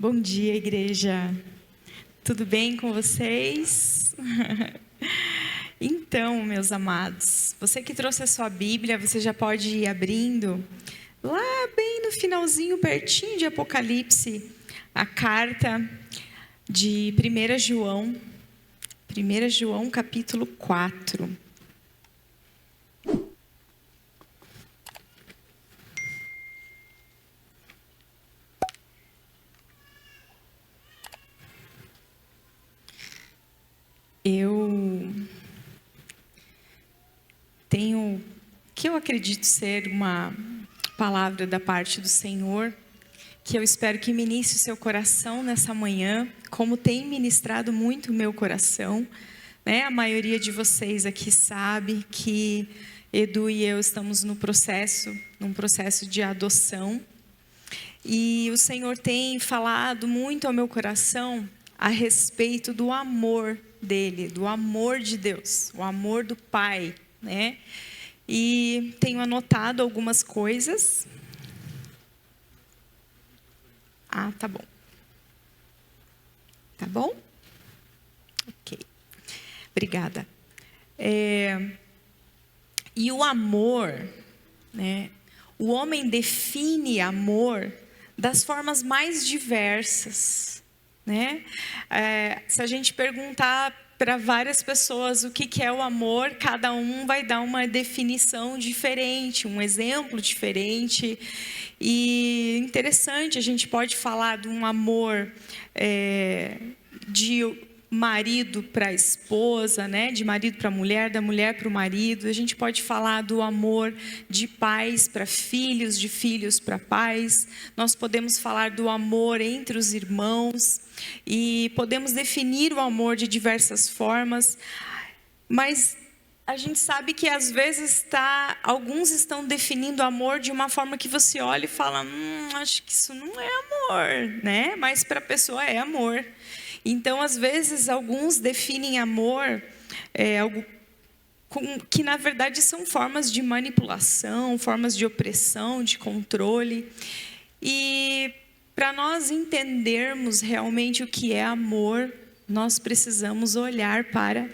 Bom dia, igreja. Tudo bem com vocês? Então, meus amados, você que trouxe a sua Bíblia, você já pode ir abrindo lá bem no finalzinho, pertinho de Apocalipse, a carta de 1 João, 1 João capítulo 4. Eu tenho, que eu acredito ser uma palavra da parte do Senhor, que eu espero que ministre o seu coração nessa manhã, como tem ministrado muito o meu coração, né? A maioria de vocês aqui sabe que Edu e eu estamos num processo de adoção, e o Senhor tem falado muito ao meu coração a respeito do amor dele, do amor de Deus, o amor do Pai, né? E tenho anotado algumas coisas. Tá bom. Tá bom? Ok. Obrigada. E o amor, né? O homem define amor das formas mais diversas, né? Se a gente perguntar para várias pessoas o que é o amor, cada um vai dar uma definição diferente, um exemplo diferente. E interessante, a gente pode falar de um amor de marido para a esposa, né? De marido para a mulher, da mulher para o marido. A gente pode falar do amor de pais para filhos, de filhos para pais. Nós podemos falar do amor entre os irmãos e podemos definir o amor de diversas formas, mas a gente sabe que às vezes alguns estão definindo amor de uma forma que você olha e fala, acho que isso não é amor, né? Mas para a pessoa é amor. Então, às vezes, alguns definem amor algo que, na verdade, são formas de manipulação, formas de opressão, de controle. E para nós entendermos realmente o que é amor, nós precisamos olhar para,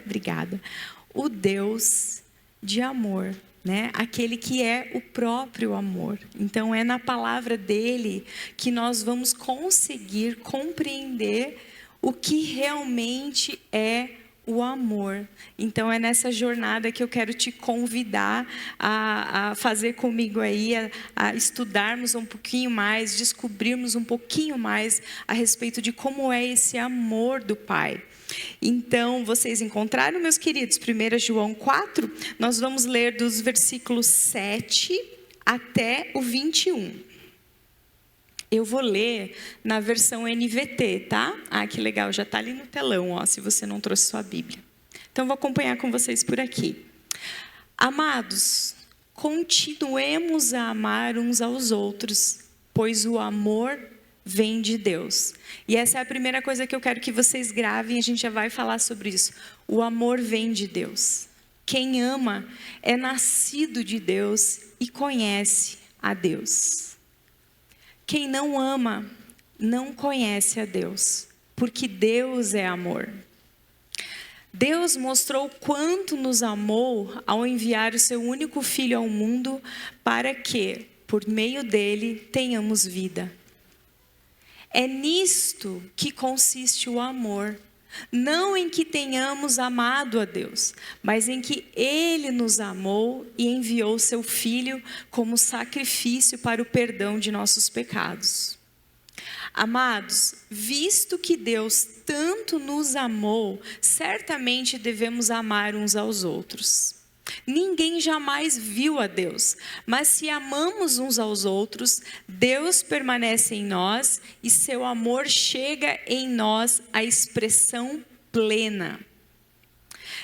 o Deus de amor, né? Aquele que é o próprio amor. Então, é na palavra dele que nós vamos conseguir compreender o que realmente é o amor. Então é nessa jornada que eu quero te convidar a fazer comigo aí, a estudarmos um pouquinho mais, descobrirmos um pouquinho mais a respeito de como é esse amor do Pai. Então, vocês encontraram, meus queridos, 1 João 4? Nós vamos ler dos versículos 7 até o 21. Eu vou ler na versão NVT, tá? Que legal, já está ali no telão, ó, se você não trouxe sua Bíblia. Então, vou acompanhar com vocês por aqui. Amados, continuemos a amar uns aos outros, pois o amor vem de Deus. E essa é a primeira coisa que eu quero que vocês gravem, a gente já vai falar sobre isso. O amor vem de Deus. Quem ama é nascido de Deus e conhece a Deus. Quem não ama, não conhece a Deus, porque Deus é amor. Deus mostrou quanto nos amou ao enviar o seu único Filho ao mundo para que, por meio dele, tenhamos vida. É nisto que consiste o amor. Não em que tenhamos amado a Deus, mas em que Ele nos amou e enviou seu Filho como sacrifício para o perdão de nossos pecados. Amados, visto que Deus tanto nos amou, certamente devemos amar uns aos outros. Ninguém jamais viu a Deus, mas se amamos uns aos outros, Deus permanece em nós e seu amor chega em nós à expressão plena.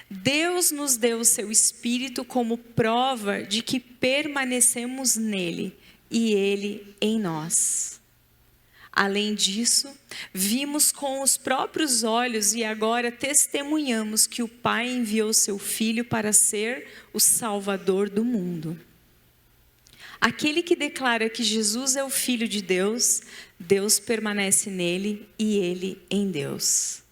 Deus nos deu o seu Espírito como prova de que permanecemos nele e ele em nós. Além disso, vimos com os próprios olhos e agora testemunhamos que o Pai enviou seu Filho para ser o Salvador do mundo. Aquele que declara que Jesus é o Filho de Deus, Deus permanece nele e ele em Deus.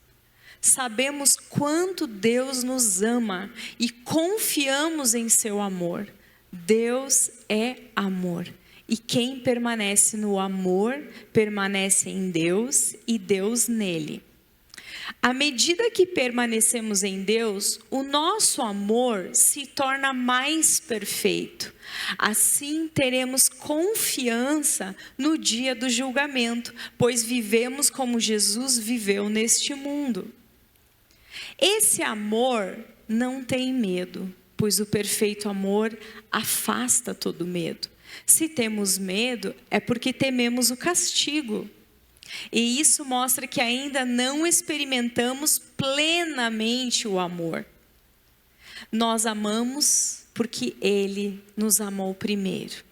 Sabemos quanto Deus nos ama e confiamos em seu amor. Deus é amor. E quem permanece no amor, permanece em Deus e Deus nele. À medida que permanecemos em Deus, o nosso amor se torna mais perfeito. Assim teremos confiança no dia do julgamento, pois vivemos como Jesus viveu neste mundo. Esse amor não tem medo, pois o perfeito amor afasta todo medo. Se temos medo, é porque tememos o castigo. E isso mostra que ainda não experimentamos plenamente o amor. Nós amamos porque Ele nos amou primeiro.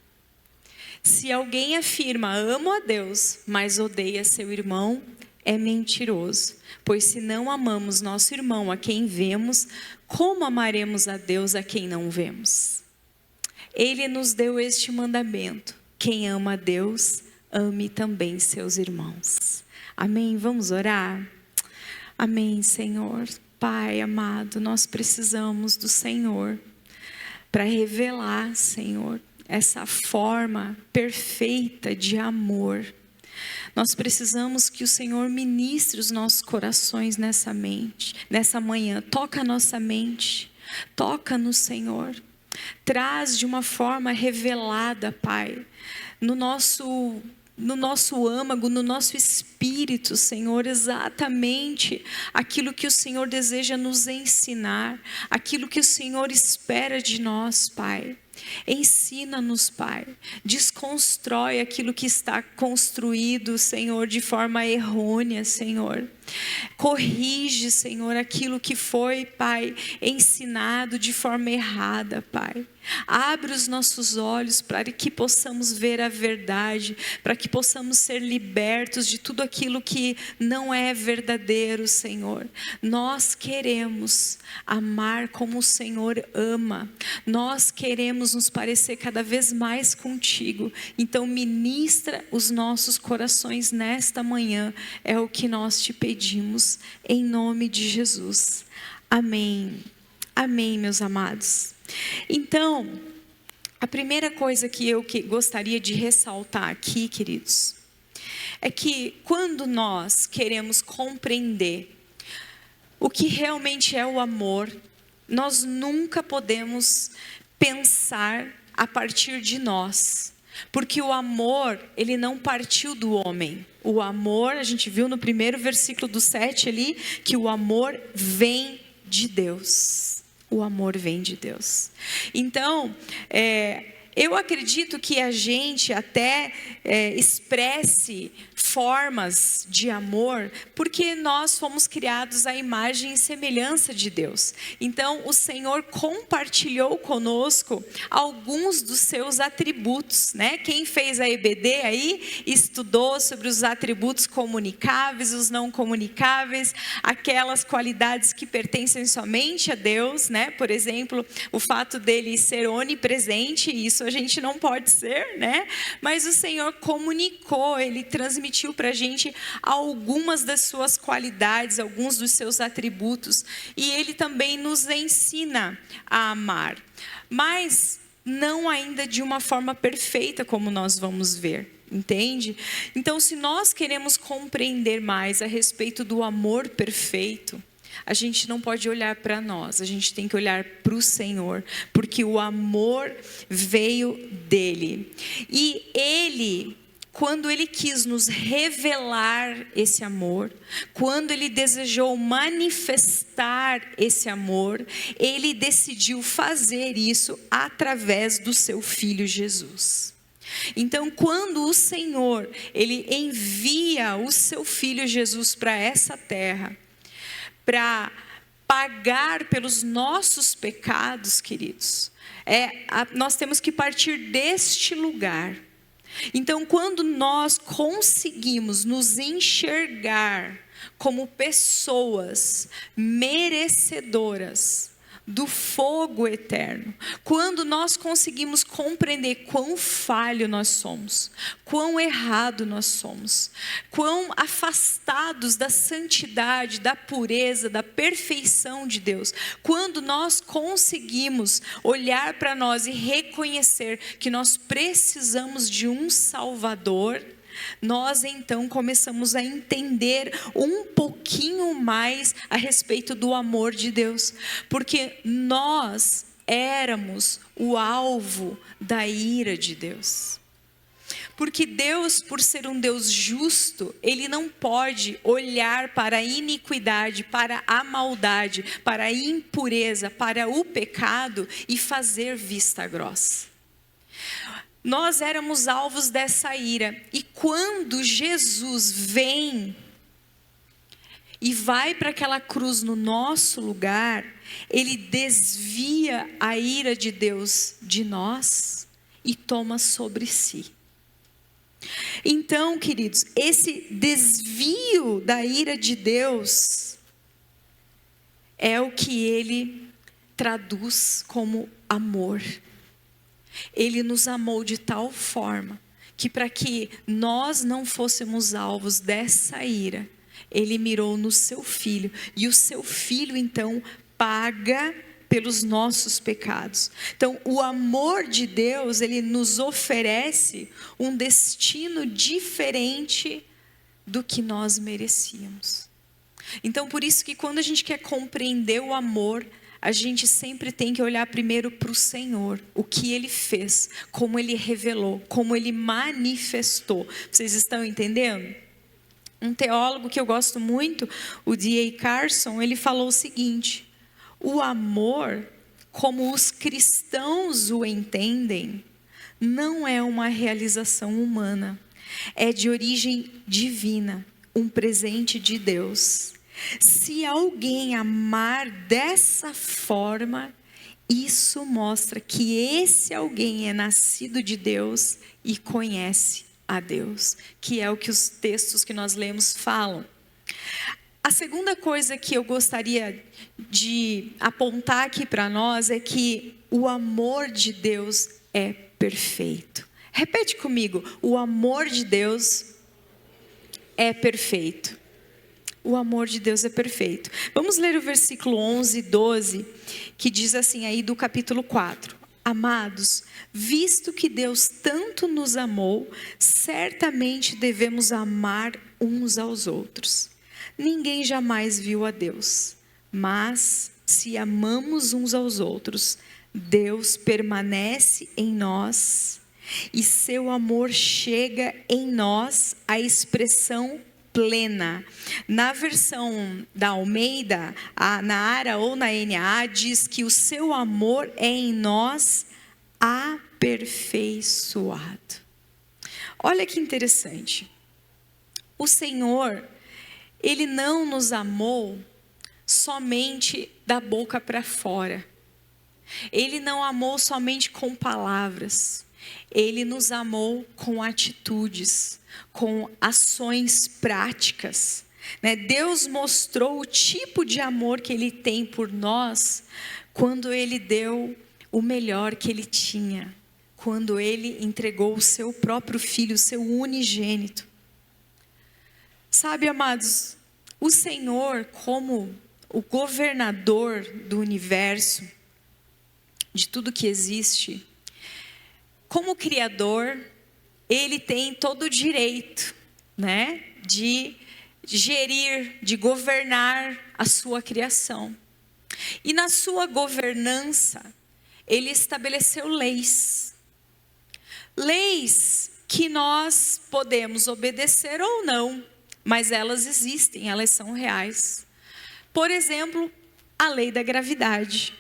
Se alguém afirma, amo a Deus, mas odeia seu irmão, é mentiroso. Pois se não amamos nosso irmão a quem vemos, como amaremos a Deus a quem não vemos? Ele nos deu este mandamento: quem ama a Deus, ame também seus irmãos. Amém? Vamos orar? Amém, Senhor. Pai amado, nós precisamos do Senhor para revelar, Senhor, essa forma perfeita de amor. Nós precisamos que o Senhor ministre os nossos corações nessa manhã. Toca a nossa mente, toca no Senhor. Traz de uma forma revelada, Pai, no nosso âmago, no nosso espírito, Senhor, exatamente aquilo que o Senhor deseja nos ensinar, aquilo que o Senhor espera de nós, Pai. Ensina-nos, Pai, desconstrói aquilo que está construído, Senhor, de forma errônea, Senhor. Corrige, Senhor, aquilo que foi, Pai, ensinado de forma errada, Pai. Abre os nossos olhos para que possamos ver a verdade, para que possamos ser libertos de tudo aquilo que não é verdadeiro, Senhor. Nós queremos amar como o Senhor ama. Nós queremos nos parecer cada vez mais contigo. Então ministra os nossos corações nesta manhã. É o que nós te pedimos em nome de Jesus. Amém. Amém, meus amados. Então, a primeira coisa que eu gostaria de ressaltar aqui, queridos, é que quando nós queremos compreender o que realmente é o amor, nós nunca podemos pensar a partir de nós, porque o amor, ele não partiu do homem. O amor, a gente viu no primeiro versículo do 7 ali, que o amor vem de Deus. O amor vem de Deus. Então, eu acredito que a gente até expresse formas de amor, porque nós fomos criados à imagem e semelhança de Deus. Então, o Senhor compartilhou conosco alguns dos seus atributos, né? Quem fez a EBD aí, estudou sobre os atributos comunicáveis, os não comunicáveis, aquelas qualidades que pertencem somente a Deus, né? Por exemplo, o fato dele ser onipresente, isso a gente não pode ser, né? Mas o Senhor comunicou, ele transmitiu para a gente algumas das suas qualidades, alguns dos seus atributos, e ele também nos ensina a amar, mas não ainda de uma forma perfeita, como nós vamos ver, entende? Então, se nós queremos compreender mais a respeito do amor perfeito, a gente não pode olhar para nós, a gente tem que olhar para o Senhor, porque o amor veio dele. E ele, quando ele quis nos revelar esse amor, quando ele desejou manifestar esse amor, ele decidiu fazer isso através do seu Filho Jesus. Então, quando o Senhor, ele envia o seu Filho Jesus para essa terra, para pagar pelos nossos pecados, queridos, nós temos que partir deste lugar. Então, quando nós conseguimos nos enxergar como pessoas merecedoras do fogo eterno. Quando nós conseguimos compreender quão falho nós somos, quão errado nós somos, quão afastados da santidade, da pureza, da perfeição de Deus. Quando nós conseguimos olhar para nós e reconhecer que nós precisamos de um Salvador, nós então começamos a entender um pouquinho mais a respeito do amor de Deus, porque nós éramos o alvo da ira de Deus. Porque Deus, por ser um Deus justo, Ele não pode olhar para a iniquidade, para a maldade, para a impureza, para o pecado e fazer vista grossa. Nós éramos alvos dessa ira, e quando Jesus vem e vai para aquela cruz no nosso lugar, Ele desvia a ira de Deus de nós e toma sobre si. Então, queridos, esse desvio da ira de Deus é o que Ele traduz como amor. Ele nos amou de tal forma que, para que nós não fôssemos alvos dessa ira, Ele mirou no seu Filho, e o seu Filho então paga pelos nossos pecados. Então, o amor de Deus, Ele nos oferece um destino diferente do que nós merecíamos. Então, por isso que quando a gente quer compreender o amor, a gente sempre tem que olhar primeiro para o Senhor, o que Ele fez, como Ele revelou, como Ele manifestou. Vocês estão entendendo? Um teólogo que eu gosto muito, o D.A. Carson, ele falou o seguinte: o amor, como os cristãos o entendem, não é uma realização humana, é de origem divina, um presente de Deus. Se alguém amar dessa forma, isso mostra que esse alguém é nascido de Deus e conhece a Deus, que é o que os textos que nós lemos falam. A segunda coisa que eu gostaria de apontar aqui para nós é que o amor de Deus é perfeito. Repete comigo: o amor de Deus é perfeito. O amor de Deus é perfeito. Vamos ler o versículo 11 e 12, que diz assim aí do capítulo 4. Amados, visto que Deus tanto nos amou, certamente devemos amar uns aos outros. Ninguém jamais viu a Deus, mas se amamos uns aos outros, Deus permanece em nós e seu amor chega em nós à expressão plena. Na versão da Almeida, na ARA ou na NA, diz que o seu amor é em nós aperfeiçoado. Olha que interessante. O Senhor, Ele não nos amou somente da boca para fora. Ele não amou somente com palavras. Ele nos amou com atitudes, com ações práticas. Deus mostrou o tipo de amor que Ele tem por nós quando Ele deu o melhor que Ele tinha, quando Ele entregou o seu próprio Filho, o seu unigênito. Sabe, amados, o Senhor, como o governador do universo, de tudo que existe, como Criador, Ele tem todo o direito, de gerir, de governar a sua criação. E na sua governança, Ele estabeleceu leis. Leis que nós podemos obedecer ou não, mas elas existem, elas são reais. Por exemplo, a lei da gravidade,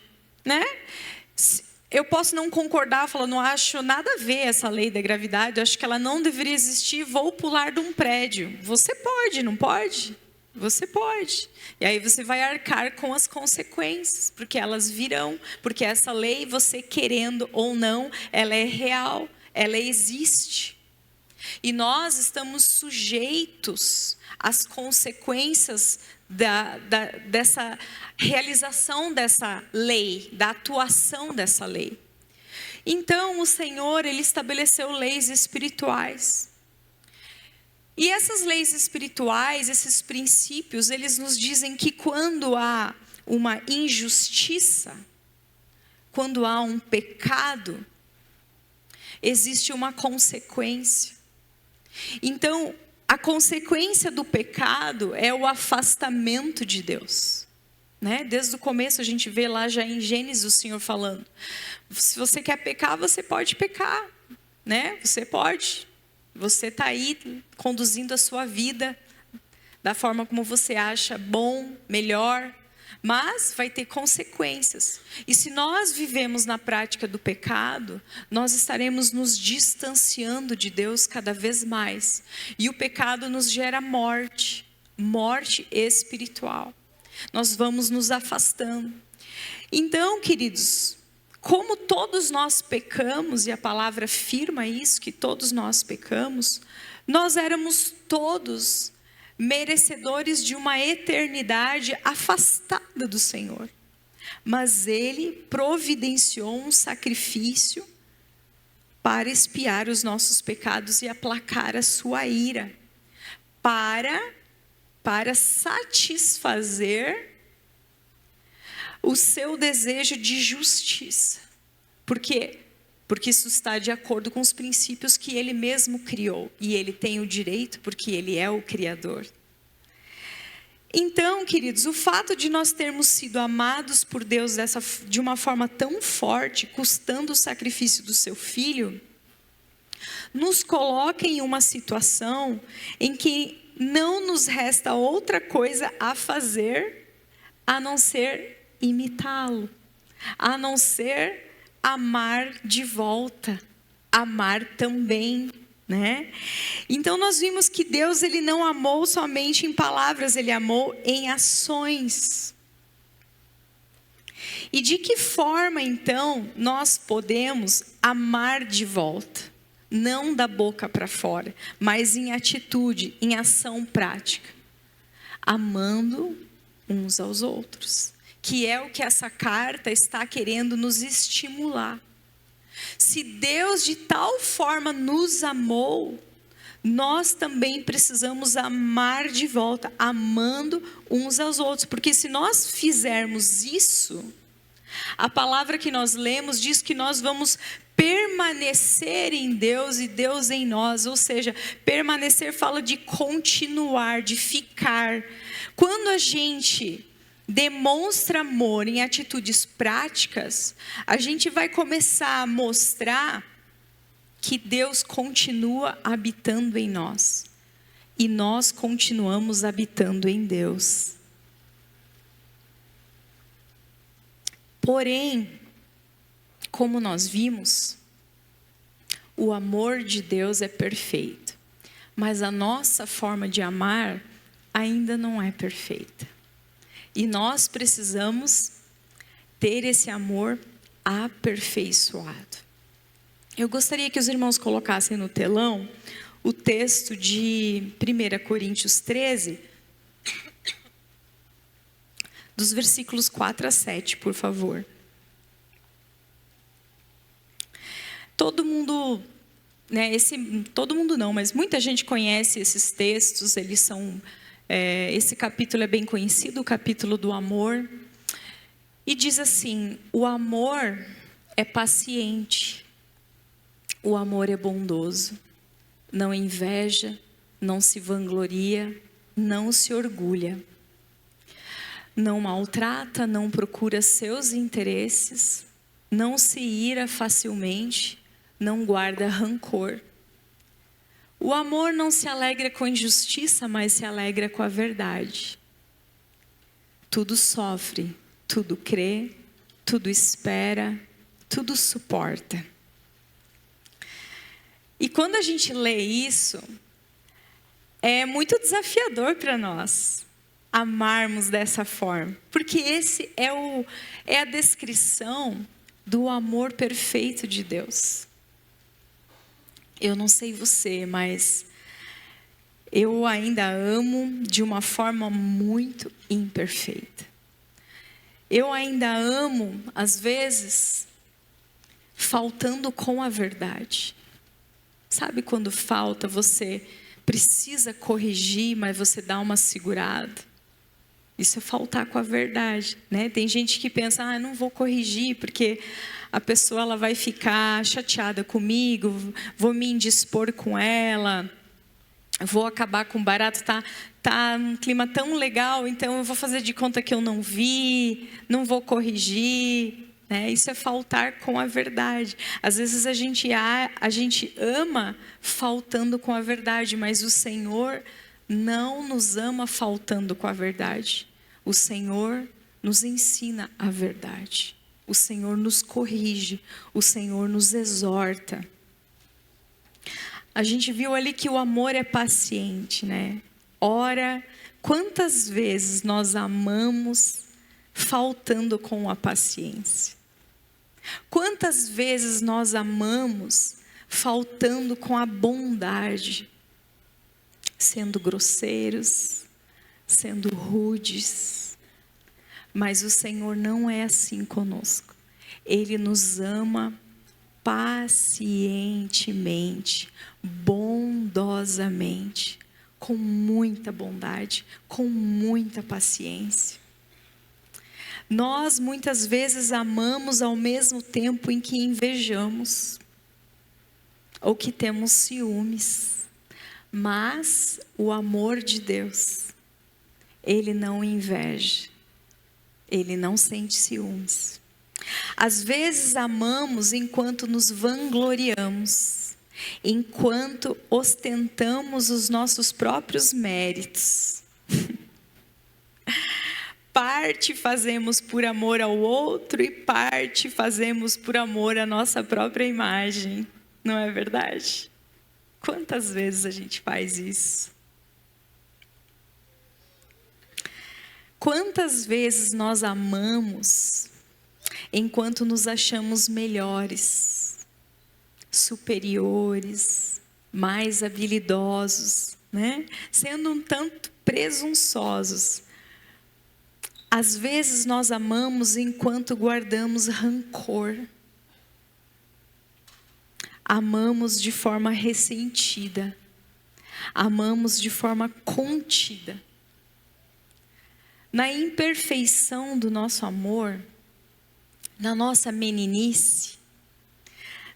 Eu posso não concordar, falar, não acho nada a ver essa lei da gravidade, eu acho que ela não deveria existir, vou pular de um prédio. Você pode, não pode? Você pode. E aí você vai arcar com as consequências, porque elas virão, porque essa lei, você querendo ou não, ela é real, ela existe. E nós estamos sujeitos às consequências dessa realização dessa lei, da atuação dessa lei. Então, o Senhor, Ele estabeleceu leis espirituais. E essas leis espirituais, esses princípios, eles nos dizem que quando há uma injustiça, quando há um pecado, existe uma consequência. Então, a consequência do pecado é o afastamento de Deus, né? Desde o começo a gente vê lá já em Gênesis o Senhor falando, se você quer pecar, você pode pecar, né? Você pode, você está aí conduzindo a sua vida da forma como você acha bom, melhor, mas vai ter consequências. E se nós vivemos na prática do pecado, nós estaremos nos distanciando de Deus cada vez mais. E o pecado nos gera morte, morte espiritual. Nós vamos nos afastando. Então, queridos, como todos nós pecamos, e a palavra afirma isso, que todos nós pecamos, nós éramos todos merecedores de uma eternidade afastada do Senhor. Mas Ele providenciou um sacrifício para expiar os nossos pecados e aplacar a sua ira, para satisfazer o seu desejo de justiça. Por quê? Porque isso está de acordo com os princípios que Ele mesmo criou. E Ele tem o direito, porque Ele é o Criador. Então, queridos, o fato de nós termos sido amados por Deus de uma forma tão forte, custando o sacrifício do seu Filho, nos coloca em uma situação em que não nos resta outra coisa a fazer, a não ser imitá-lo, a não ser amar de volta, amar também, né? Então nós vimos que Deus, Ele não amou somente em palavras, Ele amou em ações. E de que forma então nós podemos amar de volta? Não da boca para fora, mas em atitude, em ação prática. Amando uns aos outros. Que é o que essa carta está querendo nos estimular. Se Deus de tal forma nos amou, nós também precisamos amar de volta, amando uns aos outros. Porque se nós fizermos isso, a palavra que nós lemos diz que nós vamos permanecer em Deus e Deus em nós. Ou seja, permanecer fala de continuar, de ficar. Quando a gente demonstra amor em atitudes práticas, a gente vai começar a mostrar que Deus continua habitando em nós. E nós continuamos habitando em Deus. Porém, como nós vimos, o amor de Deus é perfeito. Mas a nossa forma de amar ainda não é perfeita. E nós precisamos ter esse amor aperfeiçoado. Eu gostaria que os irmãos colocassem no telão o texto de 1 Coríntios 13, dos versículos 4 a 7, por favor. Todo mundo, né, todo mundo não, mas muita gente conhece esses textos, eles são... esse capítulo é bem conhecido, o capítulo do amor. E diz assim: o amor é paciente, o amor é bondoso, não inveja, não se vangloria, não se orgulha, não maltrata, não procura seus interesses, não se ira facilmente, não guarda rancor. O amor não se alegra com a injustiça, mas se alegra com a verdade. Tudo sofre, tudo crê, tudo espera, tudo suporta. E quando a gente lê isso, é muito desafiador para nós amarmos dessa forma. Porque esse é a descrição do amor perfeito de Deus. Eu não sei você, mas Eu ainda amo de uma forma muito imperfeita. Eu ainda amo, às vezes, faltando com a verdade. Sabe quando falta, você precisa corrigir, mas você dá uma segurada? Isso é faltar com a verdade, né? Tem gente que pensa, não vou corrigir, porque a pessoa ela vai ficar chateada comigo, vou me indispor com ela, vou acabar com o barato, tá um clima tão legal, então eu vou fazer de conta que eu não vi, não vou corrigir, né? Isso é faltar com a verdade. Às vezes a gente ama faltando com a verdade, mas o Senhor não nos ama faltando com a verdade. O Senhor nos ensina a verdade. O Senhor nos corrige, o Senhor nos exorta. A gente viu ali que o amor é paciente, né? Ora, quantas vezes nós amamos faltando com a paciência? Quantas vezes nós amamos faltando com a bondade? Sendo grosseiros, sendo rudes. Mas o Senhor não é assim conosco. Ele nos ama pacientemente, bondosamente, com muita bondade, com muita paciência. Nós muitas vezes amamos ao mesmo tempo em que invejamos, ou que temos ciúmes. Mas o amor de Deus, Ele não inveja, Ele não sente ciúmes. Às vezes amamos enquanto nos vangloriamos, enquanto ostentamos os nossos próprios méritos. Parte fazemos por amor ao outro e parte fazemos por amor à nossa própria imagem. Não é verdade? Quantas vezes a gente faz isso? Quantas vezes nós amamos enquanto nos achamos melhores, superiores, mais habilidosos, né? Sendo um tanto presunçosos. Às vezes nós amamos enquanto guardamos rancor. Amamos de forma ressentida. Amamos de forma contida. Na imperfeição do nosso amor, na nossa meninice,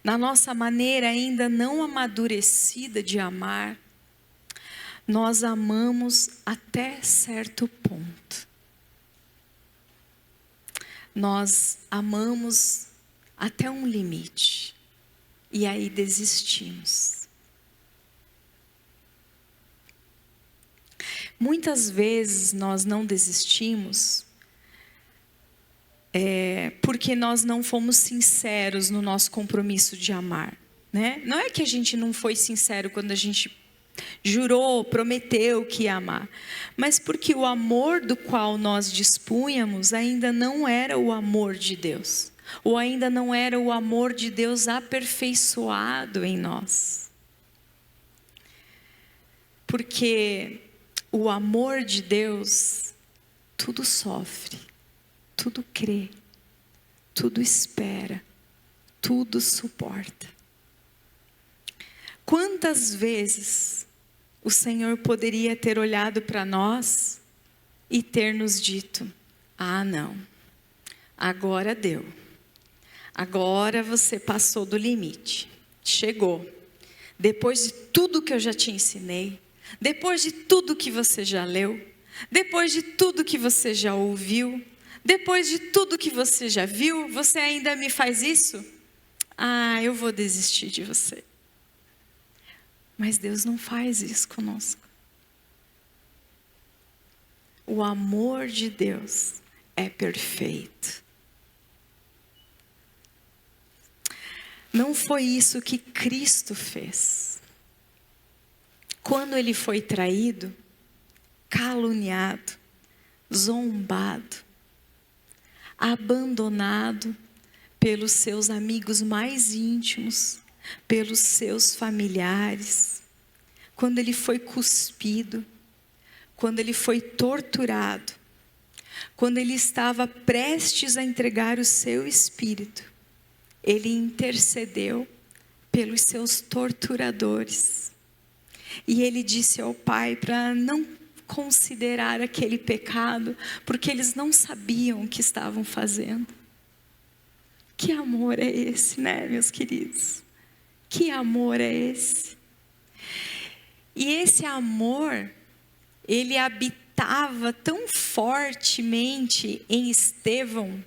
na nossa maneira ainda não amadurecida de amar, nós amamos até certo ponto. Nós amamos até um limite. E aí desistimos. Muitas vezes nós não desistimos porque nós não fomos sinceros no nosso compromisso de amar, né? Não é que a gente não foi sincero quando a gente jurou, prometeu que ia amar, mas porque o amor do qual nós dispunhamos ainda não era o amor de Deus, ou ainda não era o amor de Deus aperfeiçoado em nós. Porque o amor de Deus tudo sofre, tudo crê, tudo espera, tudo suporta. Quantas vezes o Senhor poderia ter olhado para nós e ter nos dito: não, agora deu. Agora você passou do limite, chegou. Depois de tudo que eu já te ensinei, depois de tudo que você já leu, depois de tudo que você já ouviu, depois de tudo que você já viu, você ainda me faz isso? Eu vou desistir de você. Mas Deus não faz isso conosco. O amor de Deus é perfeito. Não foi isso que Cristo fez. Quando Ele foi traído, caluniado, zombado, abandonado pelos seus amigos mais íntimos, pelos seus familiares, quando ele foi cuspido, quando ele foi torturado, quando ele estava prestes a entregar o seu espírito, ele intercedeu pelos seus torturadores. E ele disse ao Pai para não considerar aquele pecado, porque eles não sabiam o que estavam fazendo. Que amor é esse, né, meus queridos? Que amor é esse? E esse amor, ele habitava tão fortemente em Estevão,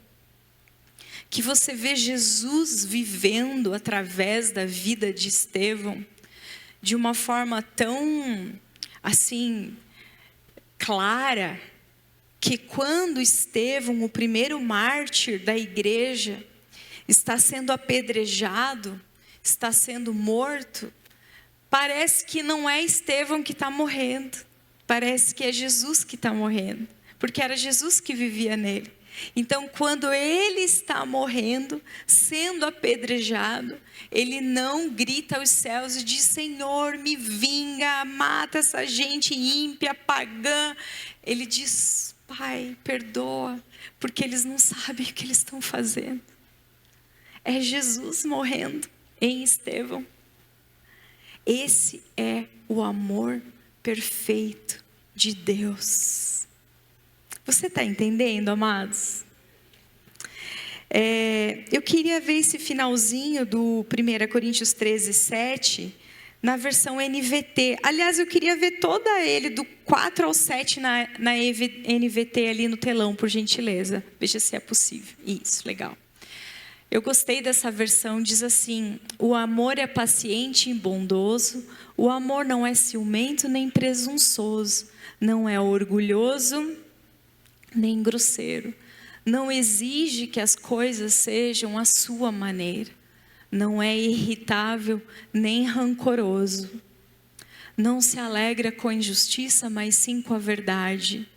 que você vê Jesus vivendo através da vida de Estevão, de uma forma tão, assim, clara, que quando Estevão, o primeiro mártir da igreja, está sendo apedrejado, está sendo morto, parece que não é Estevão que está morrendo, parece que é Jesus que está morrendo, porque era Jesus que vivia nele. Então, quando ele está morrendo, sendo apedrejado, ele não grita aos céus e diz: Senhor, me vinga, mata essa gente ímpia, pagã. Ele diz: Pai, perdoa, porque eles não sabem o que eles estão fazendo. É Jesus morrendo em Estevão. Esse é o amor perfeito de Deus. Você está entendendo, amados? Eu queria ver esse finalzinho do 1 Coríntios 13, 7, na versão NVT. Aliás, eu queria ver toda ele, do 4 ao 7 na NVT ali no telão, por gentileza. Veja se é possível. Isso, legal. Eu gostei dessa versão, diz assim: o amor é paciente e bondoso, o amor não é ciumento nem presunçoso, não é orgulhoso nem grosseiro, não exige que as coisas sejam à sua maneira, não é irritável nem rancoroso, não se alegra com a injustiça, mas sim com a verdade.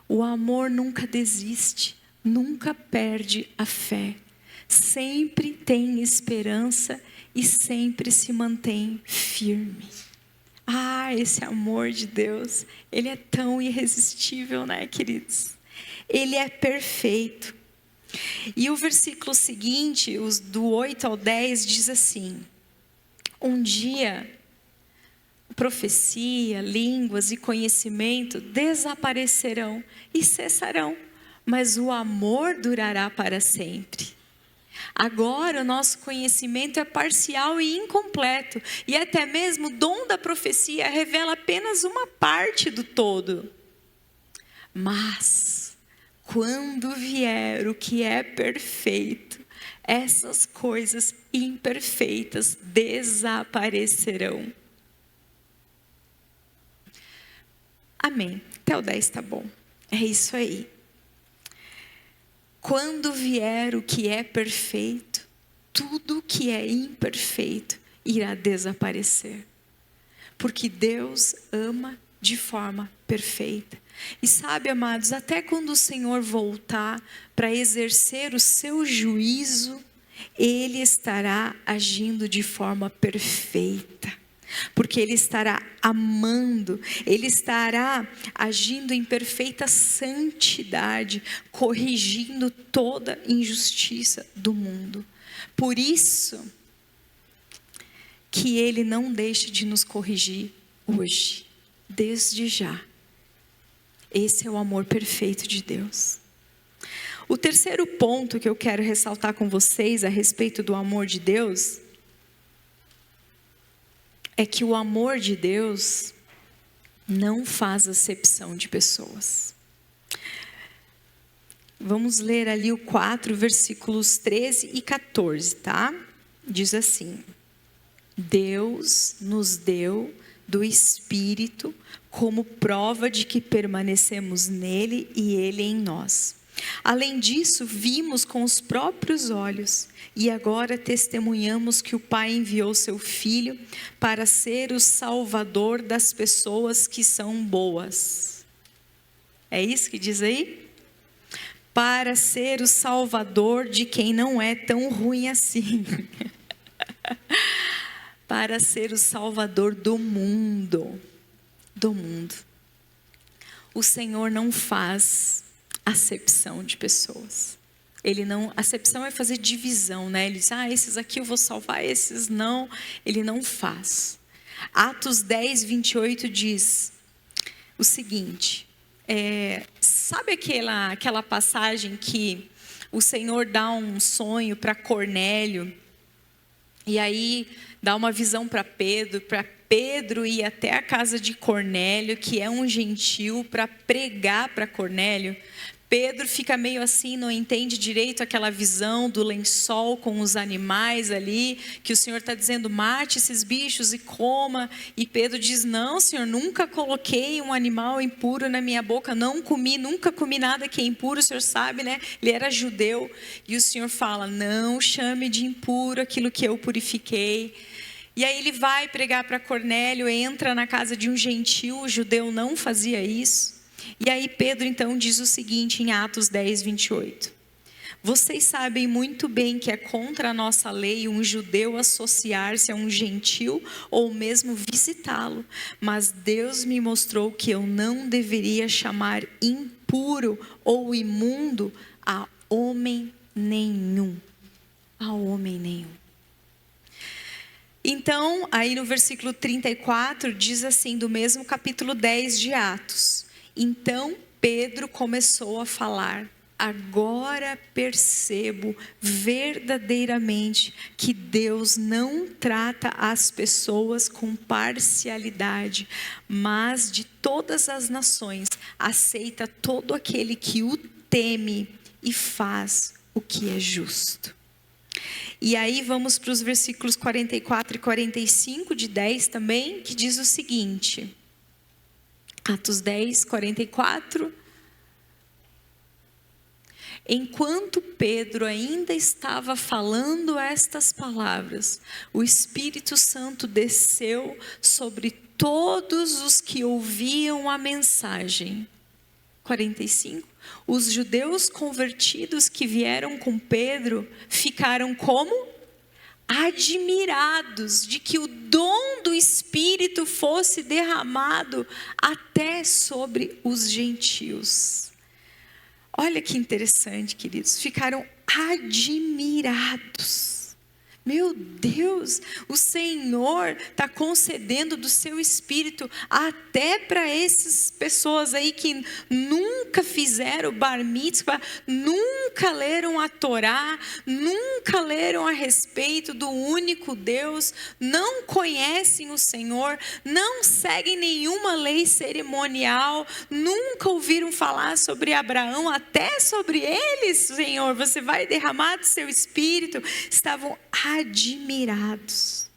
O amor nunca desiste, nunca perde a fé, sempre tem esperança e sempre se mantém firme. Esse amor de Deus, ele é tão irresistível, né, queridos? Ele é perfeito. E o versículo seguinte, do 8 ao 10, diz assim: um dia, profecia, línguas e conhecimento desaparecerão e cessarão, mas o amor durará para sempre. Agora o nosso conhecimento é parcial e incompleto, e até mesmo o dom da profecia revela apenas uma parte do todo. Mas quando vier o que é perfeito, essas coisas imperfeitas desaparecerão. Amém. Até o 10 está bom. É isso aí. Quando vier o que é perfeito, tudo que é imperfeito irá desaparecer. Porque Deus ama de forma perfeita. E sabe, amados, até quando o Senhor voltar para exercer o seu juízo, Ele estará agindo de forma perfeita. Porque Ele estará amando, Ele estará agindo em perfeita santidade, corrigindo toda injustiça do mundo. Por isso que Ele não deixa de nos corrigir hoje, desde já. Esse é o amor perfeito de Deus. O terceiro ponto que eu quero ressaltar com vocês a respeito do amor de Deus é que o amor de Deus não faz acepção de pessoas. Vamos ler ali o 4, versículos 13 e 14, tá? Diz assim: Deus nos deu do Espírito como prova de que permanecemos nele e ele em nós. Além disso, vimos com os próprios olhos e agora testemunhamos que o Pai enviou seu Filho para ser o Salvador das pessoas que são boas. É isso que diz aí? Para ser o Salvador de quem não é tão ruim assim. para ser o Salvador do mundo. Do mundo. O Senhor não faz acepção de pessoas. Ele não, acepção é fazer divisão, né? Ele diz, esses aqui eu vou salvar, esses não. Ele não faz. Atos 10, 28 diz o seguinte, sabe aquela passagem que o Senhor dá um sonho para Cornélio, e aí dá uma visão para Pedro ir até a casa de Cornélio, que é um gentil, para pregar para Cornélio. Pedro fica meio assim, não entende direito aquela visão do lençol com os animais ali, que o Senhor está dizendo, mate esses bichos e coma. E Pedro diz, não, Senhor, nunca coloquei um animal impuro na minha boca, nunca comi nada que é impuro, o Senhor sabe, né? Ele era judeu. E o Senhor fala, não chame de impuro aquilo que eu purifiquei. E aí ele vai pregar para Cornélio, entra na casa de um gentil, o judeu não fazia isso. E aí Pedro então diz o seguinte em Atos 10, 28. Vocês sabem muito bem que é contra a nossa lei um judeu associar-se a um gentil ou mesmo visitá-lo. Mas Deus me mostrou que eu não deveria chamar impuro ou imundo a homem nenhum. A homem nenhum. Então, aí no versículo 34 diz assim, do mesmo capítulo 10 de Atos. Então Pedro começou a falar, agora percebo verdadeiramente que Deus não trata as pessoas com parcialidade, mas de todas as nações aceita todo aquele que o teme e faz o que é justo. E aí vamos para os versículos 44 e 45 de 10 também, que diz o seguinte... Atos 10, 44. Enquanto Pedro ainda estava falando estas palavras, o Espírito Santo desceu sobre todos os que ouviam a mensagem. 45. Os judeus convertidos que vieram com Pedro ficaram como? Admirados de que o dom do Espírito fosse derramado até sobre os gentios. Olha que interessante, queridos, ficaram admirados. Meu Deus, o Senhor está concedendo do seu Espírito até para essas pessoas aí que nunca fizeram bar mitzvah, nunca leram a Torá, nunca leram a respeito do único Deus, não conhecem o Senhor, não seguem nenhuma lei cerimonial, nunca ouviram falar sobre Abraão, até sobre eles, Senhor, você vai derramar do seu Espírito. Estavam admirados.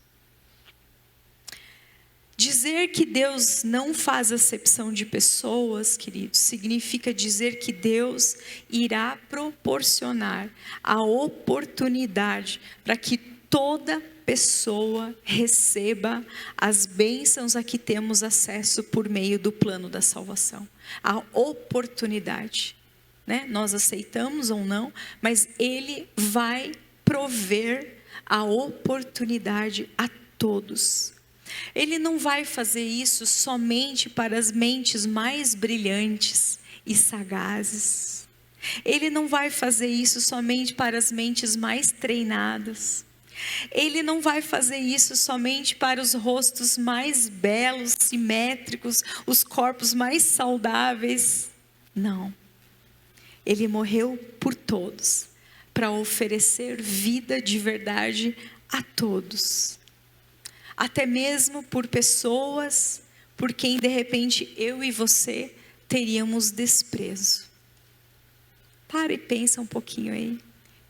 Dizer que Deus não faz acepção de pessoas, queridos, significa dizer que Deus irá proporcionar a oportunidade para que toda pessoa receba as bênçãos a que temos acesso por meio do plano da salvação. A oportunidade, né? Nós aceitamos ou não, mas Ele vai prover a oportunidade a todos. Ele não vai fazer isso somente para as mentes mais brilhantes e sagazes. Ele não vai fazer isso somente para as mentes mais treinadas. Ele não vai fazer isso somente para os rostos mais belos, simétricos, os corpos mais saudáveis. Não. Ele morreu por todos, para oferecer vida de verdade a todos. Até mesmo por pessoas por quem de repente eu e você teríamos desprezo. Para e pensa um pouquinho aí.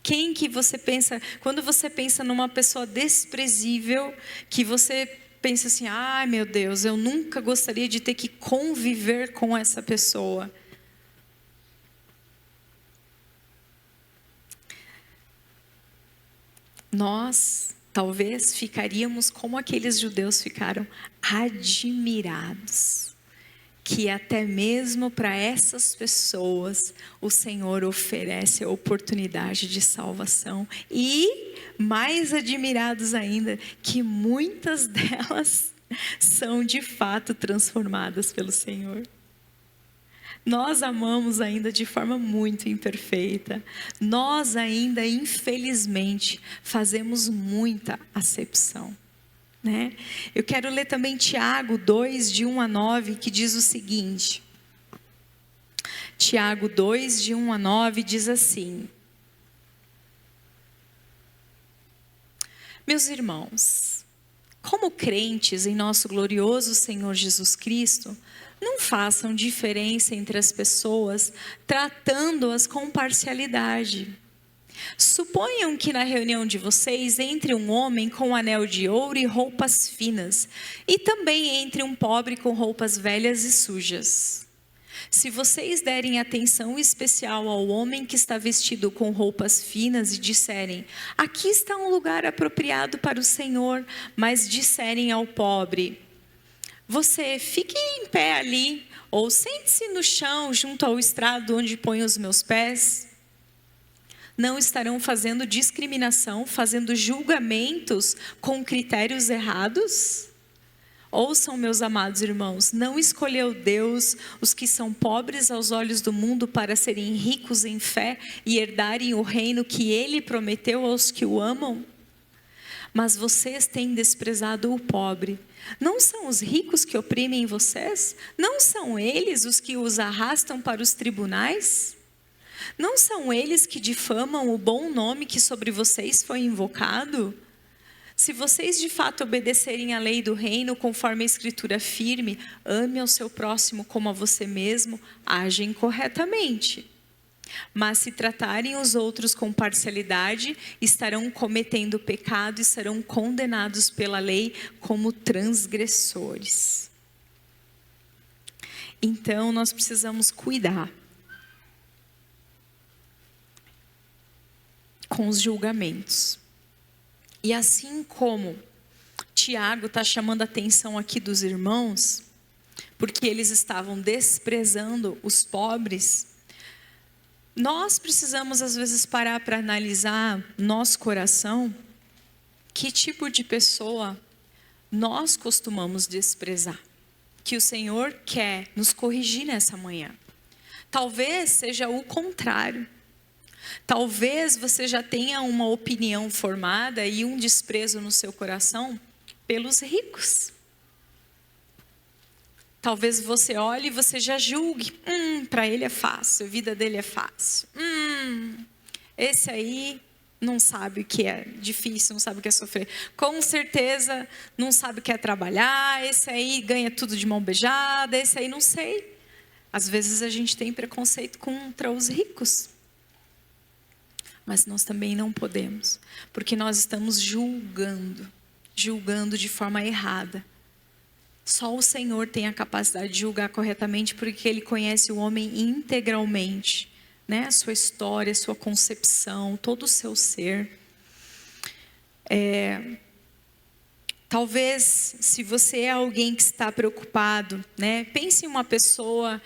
Quem que você pensa, quando você pensa numa pessoa desprezível, que você pensa assim, ai meu Deus, eu nunca gostaria de ter que conviver com essa pessoa. Nós talvez ficaríamos como aqueles judeus ficaram, admirados. que até mesmo para essas pessoas o Senhor oferece a oportunidade de salvação. E, mais admirados ainda, que muitas delas são de fato transformadas pelo Senhor. Nós amamos ainda de forma muito imperfeita. Nós ainda, infelizmente, fazemos muita acepção, né? Eu quero ler também Tiago 2, de 1 a 9, que diz o seguinte. Tiago 2, de 1 a 9, diz assim: Meus irmãos, como crentes em nosso glorioso Senhor Jesus Cristo, não façam diferença entre as pessoas, tratando-as com parcialidade. Suponham que na reunião de vocês entre um homem com um anel de ouro e roupas finas, e também entre um pobre com roupas velhas e sujas. Se vocês derem atenção especial ao homem que está vestido com roupas finas e disserem: aqui está um lugar apropriado para o Senhor, mas disserem ao pobre: você fique em pé ali, ou sente-se no chão junto ao estrado onde ponho os meus pés, não estarão fazendo discriminação, fazendo julgamentos com critérios errados? Ouçam, meus amados irmãos, não escolheu Deus os que são pobres aos olhos do mundo para serem ricos em fé e herdarem o reino que Ele prometeu aos que o amam? Mas vocês têm desprezado o pobre. Não são os ricos que oprimem vocês? Não são eles os que os arrastam para os tribunais? Não são eles que difamam o bom nome que sobre vocês foi invocado? Se vocês de fato obedecerem à lei do reino, conforme a Escritura afirme, ame ao seu próximo como a você mesmo, agem corretamente. Mas se tratarem os outros com parcialidade, estarão cometendo pecado e serão condenados pela lei como transgressores. Então nós precisamos cuidar com os julgamentos. E assim como Tiago está chamando a atenção aqui dos irmãos, porque eles estavam desprezando os pobres, nós precisamos às vezes parar para analisar nosso coração, que tipo de pessoa nós costumamos desprezar, que o Senhor quer nos corrigir nessa manhã. Talvez seja o contrário. Talvez você já tenha uma opinião formada e um desprezo no seu coração pelos ricos. Talvez você olhe e você já julgue. Para ele é fácil, a vida dele é fácil. Esse aí não sabe o que é difícil, não sabe o que é sofrer. Com certeza não sabe o que é trabalhar. Esse aí ganha tudo de mão beijada. Esse aí não sei. Às vezes a gente tem preconceito contra os ricos. Mas nós também não podemos, porque nós estamos julgando de forma errada. Só o Senhor tem a capacidade de julgar corretamente, porque Ele conhece o homem integralmente, né? A sua história, a sua concepção, todo o seu ser. Talvez, se você é alguém que está preocupado, né? Pense em uma pessoa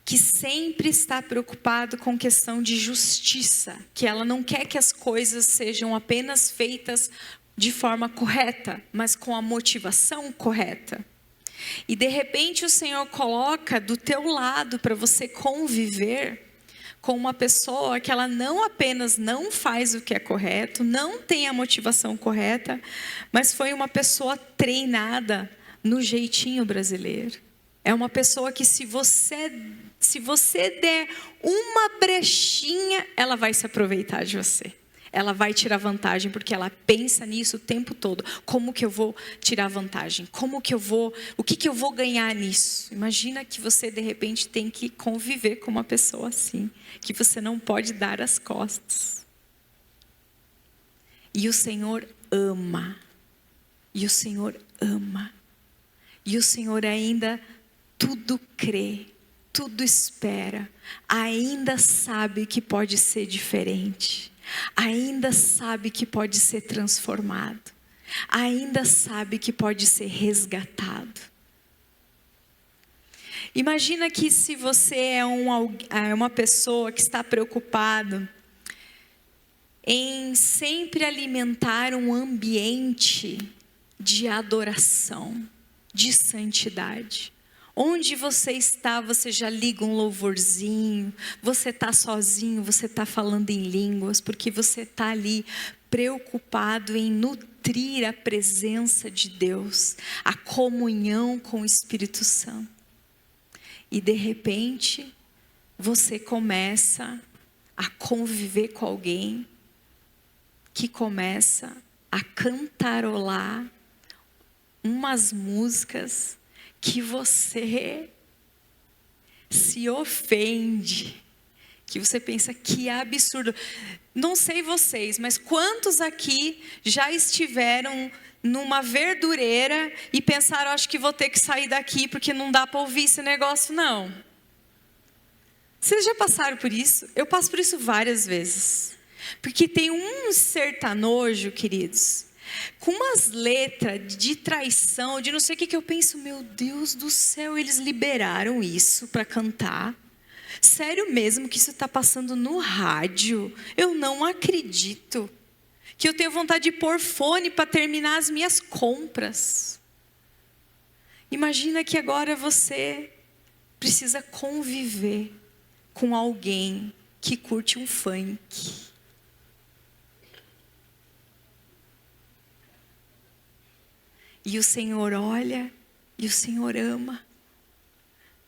que sempre está preocupado com questão de justiça, que ela não quer que as coisas sejam apenas feitas de forma correta, mas com a motivação correta. E de repente o Senhor coloca do teu lado para você conviver com uma pessoa que ela não apenas não faz o que é correto, não tem a motivação correta, mas foi uma pessoa treinada no jeitinho brasileiro. É uma pessoa que se você der uma brechinha, ela vai se aproveitar de você. Ela vai tirar vantagem, porque ela pensa nisso o tempo todo. Como que eu vou tirar vantagem? O que eu vou ganhar nisso? Imagina que você de repente tem que conviver com uma pessoa assim, que você não pode dar as costas. E o Senhor ama. E o Senhor ama. E o Senhor ainda tudo crê, tudo espera, ainda sabe que pode ser diferente, ainda sabe que pode ser transformado, ainda sabe que pode ser resgatado. Imagina que se você é uma pessoa que está preocupado em sempre alimentar um ambiente de adoração, de santidade. Onde você está, você já liga um louvorzinho, você está sozinho, você está falando em línguas, porque você está ali preocupado em nutrir a presença de Deus, a comunhão com o Espírito Santo. E de repente, você começa a conviver com alguém que começa a cantarolar umas músicas que você se ofende, que você pensa que absurdo. Não sei vocês, mas quantos aqui já estiveram numa verdureira e pensaram, acho que vou ter que sair daqui porque não dá para ouvir esse negócio não? Vocês já passaram por isso? Eu passo por isso várias vezes. Porque tem um sertanojo, queridos, com umas letras de traição, de não sei o que eu penso, meu Deus do céu, eles liberaram isso para cantar? Sério mesmo que isso está passando no rádio? Eu não acredito. Que eu tenho vontade de pôr fone para terminar as minhas compras. Imagina que agora você precisa conviver com alguém que curte um funk. E o Senhor olha, e o Senhor ama,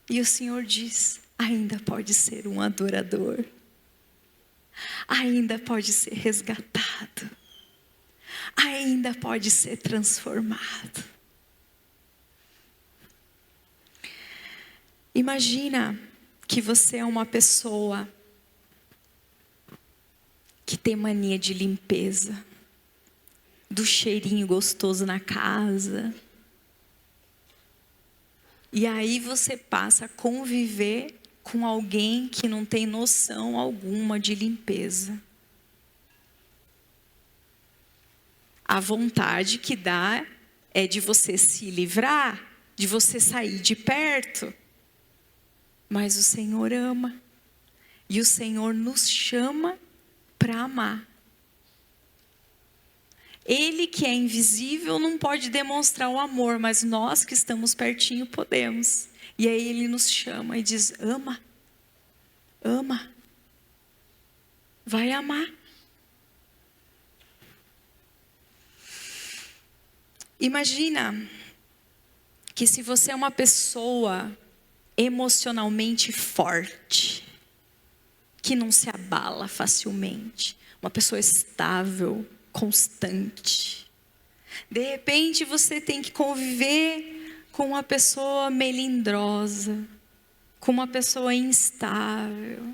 e o Senhor diz, ainda pode ser um adorador, ainda pode ser resgatado, ainda pode ser transformado. Imagina que você é uma pessoa que tem mania de limpeza, do cheirinho gostoso na casa. E aí você passa a conviver com alguém que não tem noção alguma de limpeza. A vontade que dá é de você se livrar, de você sair de perto. Mas o Senhor ama. E o Senhor nos chama para amar. Ele que é invisível não pode demonstrar o amor, mas nós que estamos pertinho podemos. E aí Ele nos chama e diz, ama, ama, vai amar. Imagina que se você é uma pessoa emocionalmente forte, que não se abala facilmente, uma pessoa estável, constante. De repente você tem que conviver com uma pessoa melindrosa, com uma pessoa instável,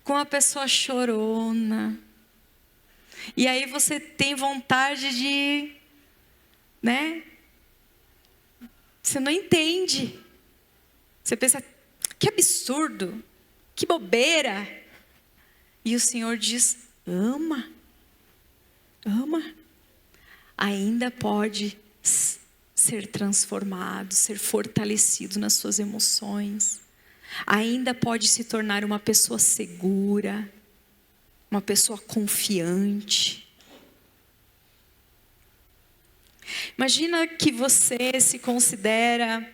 com uma pessoa chorona. E aí você tem vontade de, você não entende. Você pensa, que absurdo, que bobeira. E o Senhor diz, ama. Ama, ainda pode ser transformado, ser fortalecido nas suas emoções, ainda pode se tornar uma pessoa segura, uma pessoa confiante. Imagina que você se considera,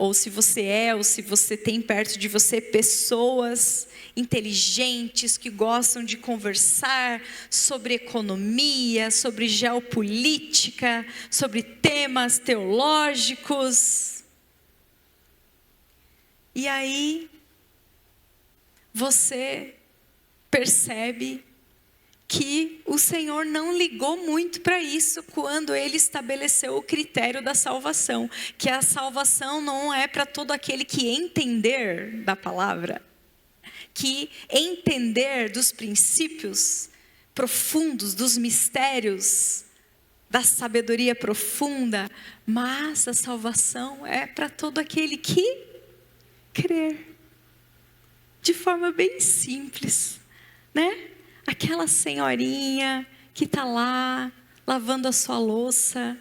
ou se você tem perto de você pessoas inteligentes que gostam de conversar sobre economia, sobre geopolítica, sobre temas teológicos. E aí você percebe que o Senhor não ligou muito para isso quando Ele estabeleceu o critério da salvação, que a salvação não é para todo aquele que entender da palavra, que entender dos princípios profundos, dos mistérios, da sabedoria profunda, mas a salvação é para todo aquele que crer, de forma bem simples, Aquela senhorinha que está lá, lavando a sua louça,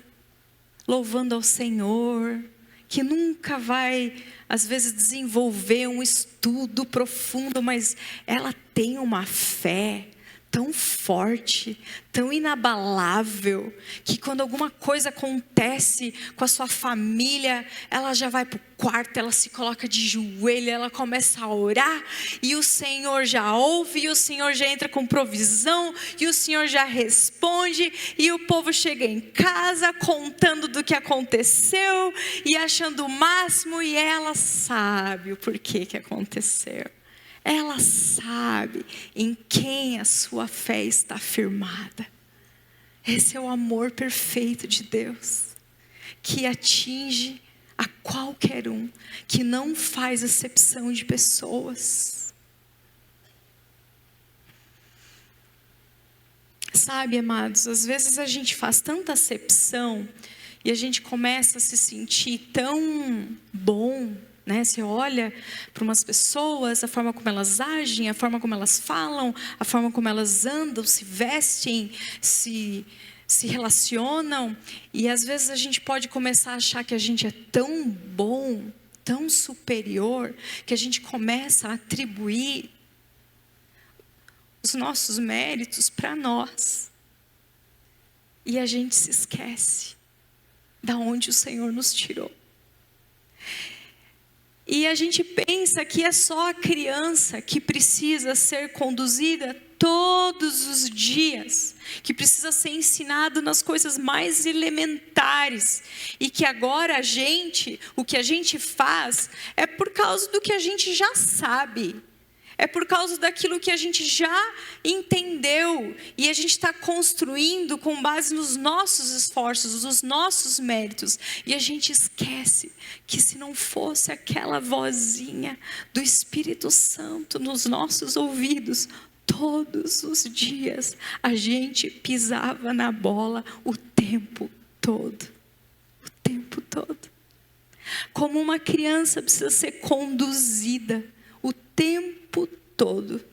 louvando ao Senhor, que nunca vai, às vezes, desenvolver um estudo profundo, mas ela tem uma fé tão forte, tão inabalável, que quando alguma coisa acontece com a sua família, ela já vai para o quarto, ela se coloca de joelho, ela começa a orar, e o Senhor já ouve, e o Senhor já entra com provisão, e o Senhor já responde, e o povo chega em casa contando do que aconteceu, e achando o máximo, e ela sabe o porquê que aconteceu. Ela sabe em quem a sua fé está firmada. Esse é o amor perfeito de Deus, que atinge a qualquer um, que não faz acepção de pessoas. Sabe, amados, às vezes a gente faz tanta acepção e a gente começa a se sentir tão bom, né? Você olha para umas pessoas, a forma como elas agem, a forma como elas falam, a forma como elas andam, se vestem, se relacionam, e às vezes a gente pode começar a achar que a gente é tão bom, tão superior, que a gente começa a atribuir os nossos méritos para nós, e a gente se esquece da onde o Senhor nos tirou. E a gente pensa que é só a criança que precisa ser conduzida todos os dias, que precisa ser ensinado nas coisas mais elementares, e que agora o que a gente faz é por causa do que a gente já sabe, é por causa daquilo que a gente já entendeu, e a gente está construindo com base nos nossos esforços, nos nossos méritos, e a gente esquece que se não fosse aquela vozinha do Espírito Santo nos nossos ouvidos, todos os dias a gente pisava na bola o tempo todo. O tempo todo. Como uma criança precisa ser conduzida o tempo todo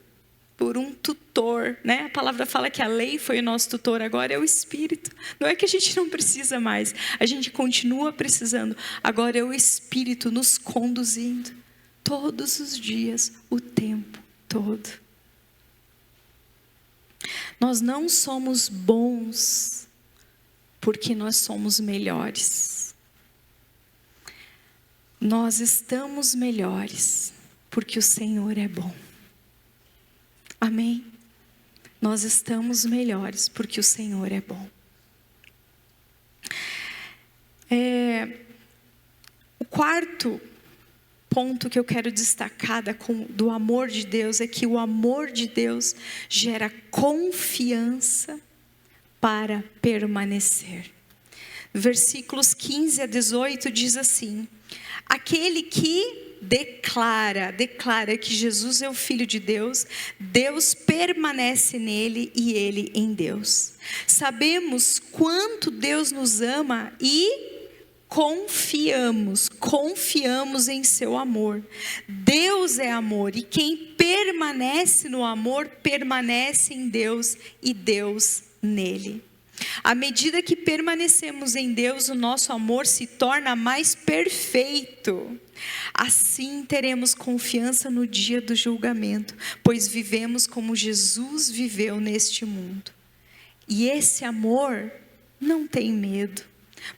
por um tutor, né? A palavra fala que a lei foi o nosso tutor, agora é o Espírito. Não é que a gente não precisa mais, a gente continua precisando. Agora é o Espírito nos conduzindo todos os dias, o tempo todo. Nós não somos bons porque nós somos melhores. Nós estamos melhores porque o Senhor é bom. Amém? Nós estamos melhores porque o Senhor é bom. O quarto ponto que eu quero destacar do amor de Deus é que o amor de Deus gera confiança para permanecer. Versículos 15 a 18 diz assim: aquele que declara que Jesus é o Filho de Deus, Deus permanece nele e ele em Deus. Sabemos quanto Deus nos ama e confiamos em seu amor. Deus é amor, e quem permanece no amor, permanece em Deus e Deus nele. À medida que permanecemos em Deus, o nosso amor se torna mais perfeito. Assim teremos confiança no dia do julgamento, pois vivemos como Jesus viveu neste mundo. E esse amor não tem medo,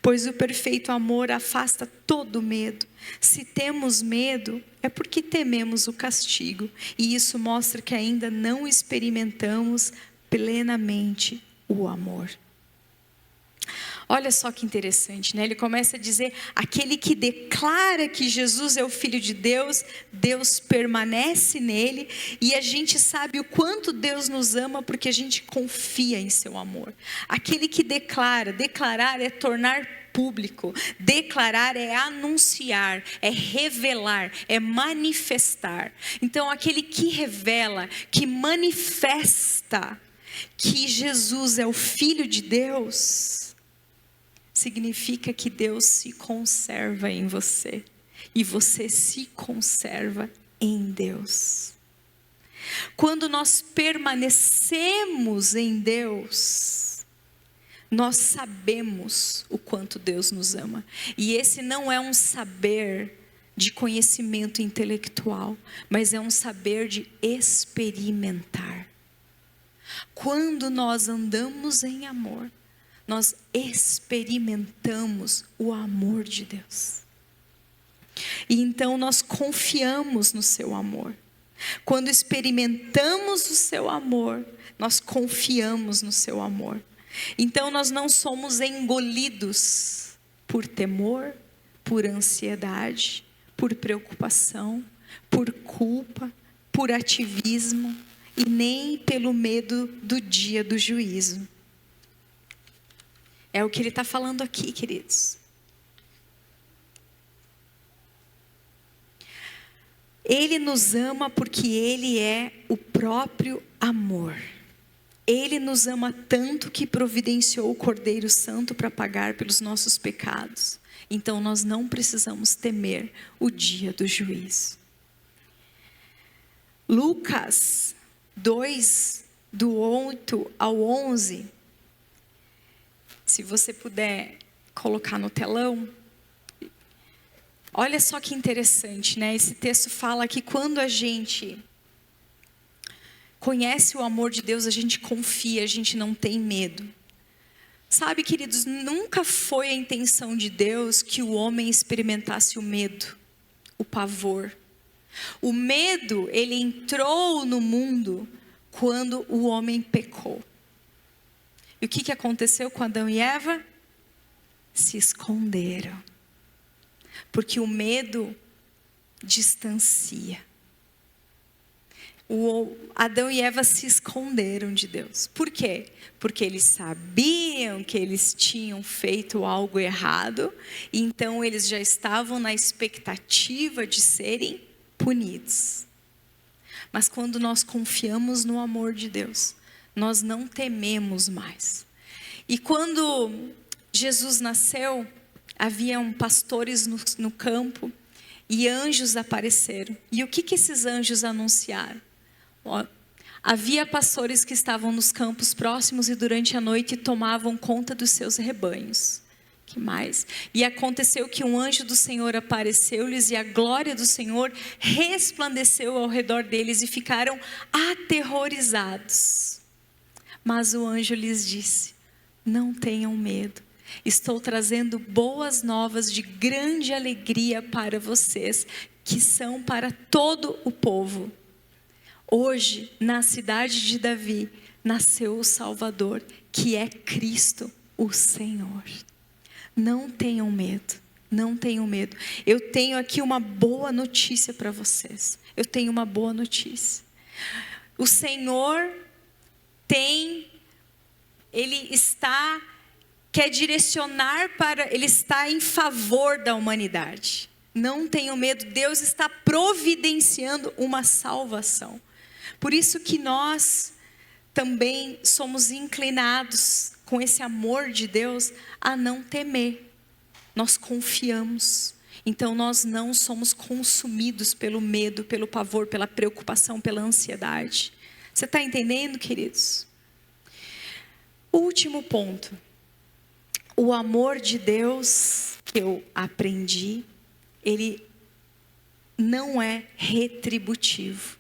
pois o perfeito amor afasta todo medo. Se temos medo, é porque tememos o castigo, e isso mostra que ainda não experimentamos plenamente o amor. Olha só que interessante, né? Ele começa a dizer: aquele que declara que Jesus é o Filho de Deus, Deus permanece nele, e a gente sabe o quanto Deus nos ama porque a gente confia em seu amor. Aquele que declarar é tornar público, declarar é anunciar, é revelar, é manifestar. Então aquele que revela, que manifesta que Jesus é o Filho de Deus, significa que Deus se conserva em você e você se conserva em Deus. Quando nós permanecemos em Deus, nós sabemos o quanto Deus nos ama. E esse não é um saber de conhecimento intelectual, mas é um saber de experimentar. Quando nós andamos em amor, nós experimentamos o amor de Deus. E então nós confiamos no seu amor. Quando experimentamos o seu amor, nós confiamos no seu amor. Então nós não somos engolidos por temor, por ansiedade, por preocupação, por culpa, por ativismo e nem pelo medo do dia do juízo. É o que ele está falando aqui, queridos. Ele nos ama porque Ele é o próprio amor. Ele nos ama tanto que providenciou o Cordeiro Santo para pagar pelos nossos pecados. Então nós não precisamos temer o dia do juízo. Lucas 2, do 8 ao 11. Se você puder colocar no telão. Olha só que interessante, né? Esse texto fala que quando a gente conhece o amor de Deus, a gente confia, a gente não tem medo. Sabe, queridos, nunca foi a intenção de Deus que o homem experimentasse o medo, o pavor. O medo, ele entrou no mundo quando o homem pecou. E o que aconteceu com Adão e Eva? Se esconderam. Porque o medo distancia. Adão e Eva se esconderam de Deus. Por quê? Porque eles sabiam que eles tinham feito algo errado. E então eles já estavam na expectativa de serem punidos. Mas quando nós confiamos no amor de Deus, nós não tememos mais. E quando Jesus nasceu, haviam pastores no campo e anjos apareceram. E o que esses anjos anunciaram? Havia pastores que estavam nos campos próximos e durante a noite tomavam conta dos seus rebanhos. Que mais? E aconteceu que um anjo do Senhor apareceu-lhes e a glória do Senhor resplandeceu ao redor deles e ficaram aterrorizados. Mas o anjo lhes disse: não tenham medo. Estou trazendo boas novas de grande alegria para vocês, que são para todo o povo. Hoje, na cidade de Davi, nasceu o Salvador, que é Cristo, o Senhor. Não tenham medo, não tenham medo. Eu tenho aqui uma boa notícia para vocês. Eu tenho uma boa notícia. O Senhor quer direcionar Ele está em favor da humanidade. Não tenham medo, Deus está providenciando uma salvação. Por isso que nós também somos inclinados, com esse amor de Deus, a não temer. Nós confiamos. Então nós não somos consumidos pelo medo, pelo pavor, pela preocupação, pela ansiedade. Você está entendendo, queridos? Último ponto. O amor de Deus que eu aprendi, ele não é retributivo.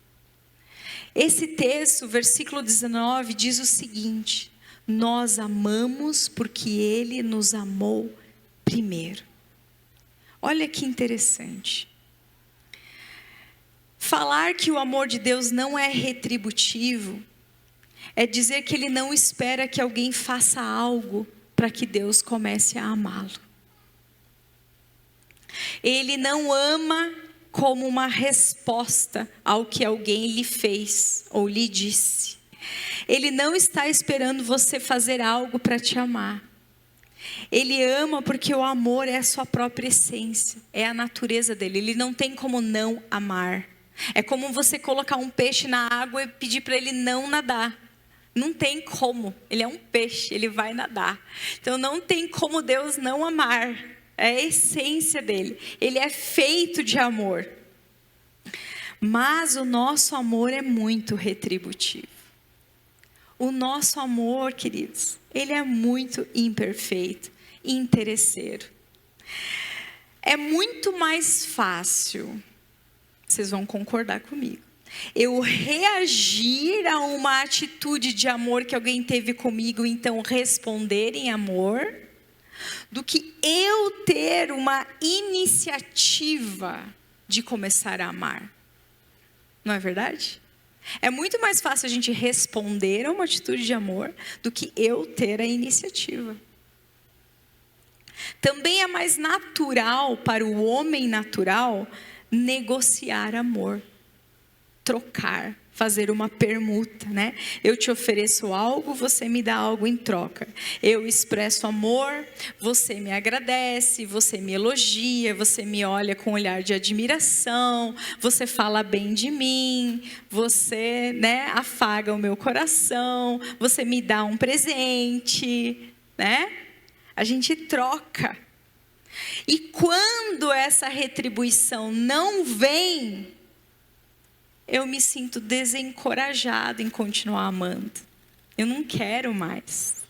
Esse texto, versículo 19, diz o seguinte: nós amamos porque Ele nos amou primeiro. Olha que interessante. Falar que o amor de Deus não é retributivo é dizer que Ele não espera que alguém faça algo para que Deus comece a amá-lo. Ele não ama como uma resposta ao que alguém lhe fez ou lhe disse. Ele não está esperando você fazer algo para te amar. Ele ama porque o amor é a sua própria essência, é a natureza dele. Ele não tem como não amar. É como você colocar um peixe na água e pedir para ele não nadar. Não tem como, ele é um peixe, ele vai nadar. Então não tem como Deus não amar. É a essência dele. Ele é feito de amor. Mas o nosso amor é muito retributivo. O nosso amor, queridos, ele é muito imperfeito e interesseiro. É muito mais fácil, vocês vão concordar comigo, eu reagir a uma atitude de amor que alguém teve comigo, então responder em amor, do que eu ter uma iniciativa de começar a amar. Não é verdade? É muito mais fácil a gente responder a uma atitude de amor do que eu ter a iniciativa. Também é mais natural para o homem natural negociar amor, trocar, fazer uma permuta, né? Eu te ofereço algo, você me dá algo em troca. Eu expresso amor, você me agradece, você me elogia, você me olha com um olhar de admiração, você fala bem de mim, você, né, afaga o meu coração, você me dá um presente, né? A gente troca. E quando essa retribuição não vem, eu me sinto desencorajado em continuar amando. Eu não quero mais.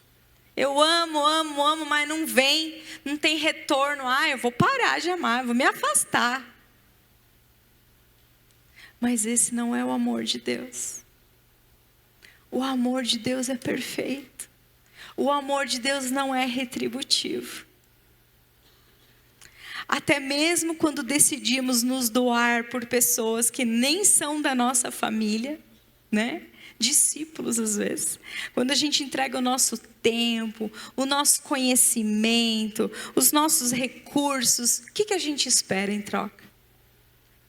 Eu amo, mas não vem, não tem retorno. Eu vou parar de amar, eu vou me afastar. Mas esse não é o amor de Deus. O amor de Deus é perfeito. O amor de Deus não é retributivo. Até mesmo quando decidimos nos doar por pessoas que nem são da nossa família, né? Discípulos às vezes. Quando a gente entrega o nosso tempo, o nosso conhecimento, os nossos recursos, o que a gente espera em troca?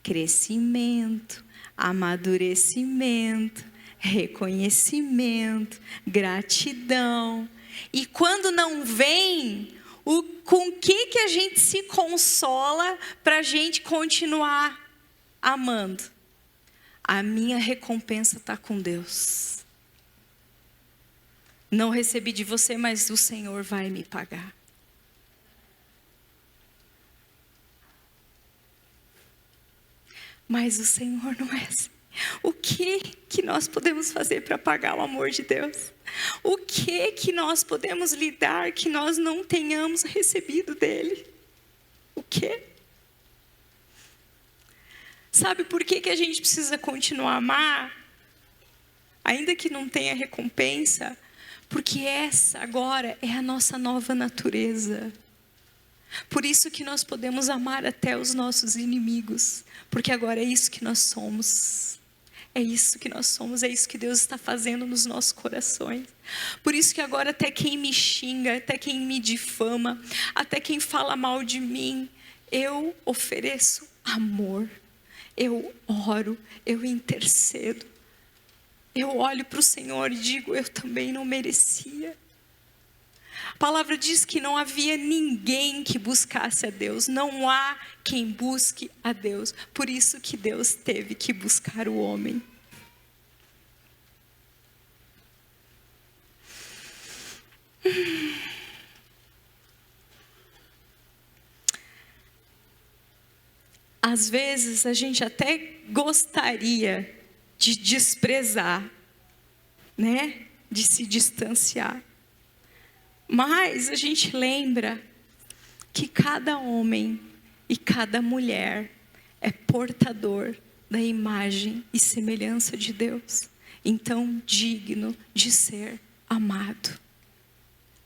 Crescimento, amadurecimento, reconhecimento, gratidão. E quando não vem, com que a gente se consola para a gente continuar amando? A minha recompensa está com Deus. Não recebi de você, mas o Senhor vai me pagar. Mas o Senhor não é assim. O que nós podemos fazer para pagar o amor de Deus? O que nós podemos lhe dar que nós não tenhamos recebido dele? O quê? Sabe por que a gente precisa continuar a amar? Ainda que não tenha recompensa, porque essa agora é a nossa nova natureza. Por isso que nós podemos amar até os nossos inimigos, porque agora é isso que nós somos. É isso que nós somos, é isso que Deus está fazendo nos nossos corações. Por isso que agora até quem me xinga, até quem me difama, até quem fala mal de mim, eu ofereço amor. Eu oro, eu intercedo. Eu olho para o Senhor e digo, eu também não merecia. A palavra diz que não havia ninguém que buscasse a Deus. Não há quem busque a Deus. Por isso que Deus teve que buscar o homem. Às vezes a gente até gostaria de desprezar, né? De se distanciar. Mas a gente lembra que cada homem e cada mulher é portador da imagem e semelhança de Deus. Então, digno de ser amado.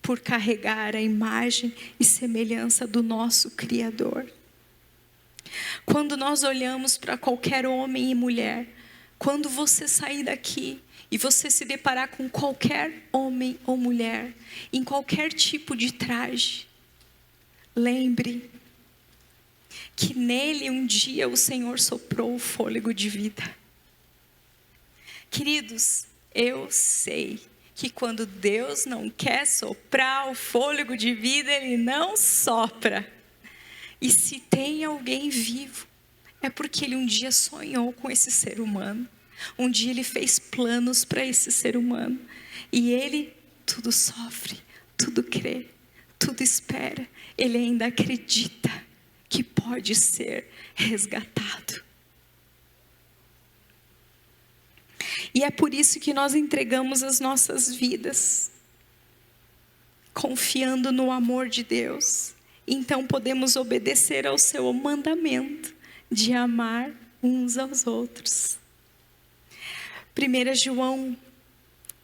Por carregar a imagem e semelhança do nosso Criador. Quando nós olhamos para qualquer homem e mulher, quando você sair daqui e você se deparar com qualquer homem ou mulher, em qualquer tipo de traje, lembre que nele um dia o Senhor soprou o fôlego de vida. Queridos, eu sei que quando Deus não quer soprar o fôlego de vida, Ele não sopra. E se tem alguém vivo, é porque Ele um dia sonhou com esse ser humano. Um dia Ele fez planos para esse ser humano. E Ele tudo sofre, tudo crê, tudo espera. Ele ainda acredita que pode ser resgatado. E é por isso que nós entregamos as nossas vidas, confiando no amor de Deus. Então podemos obedecer ao seu mandamento de amar uns aos outros. 1 João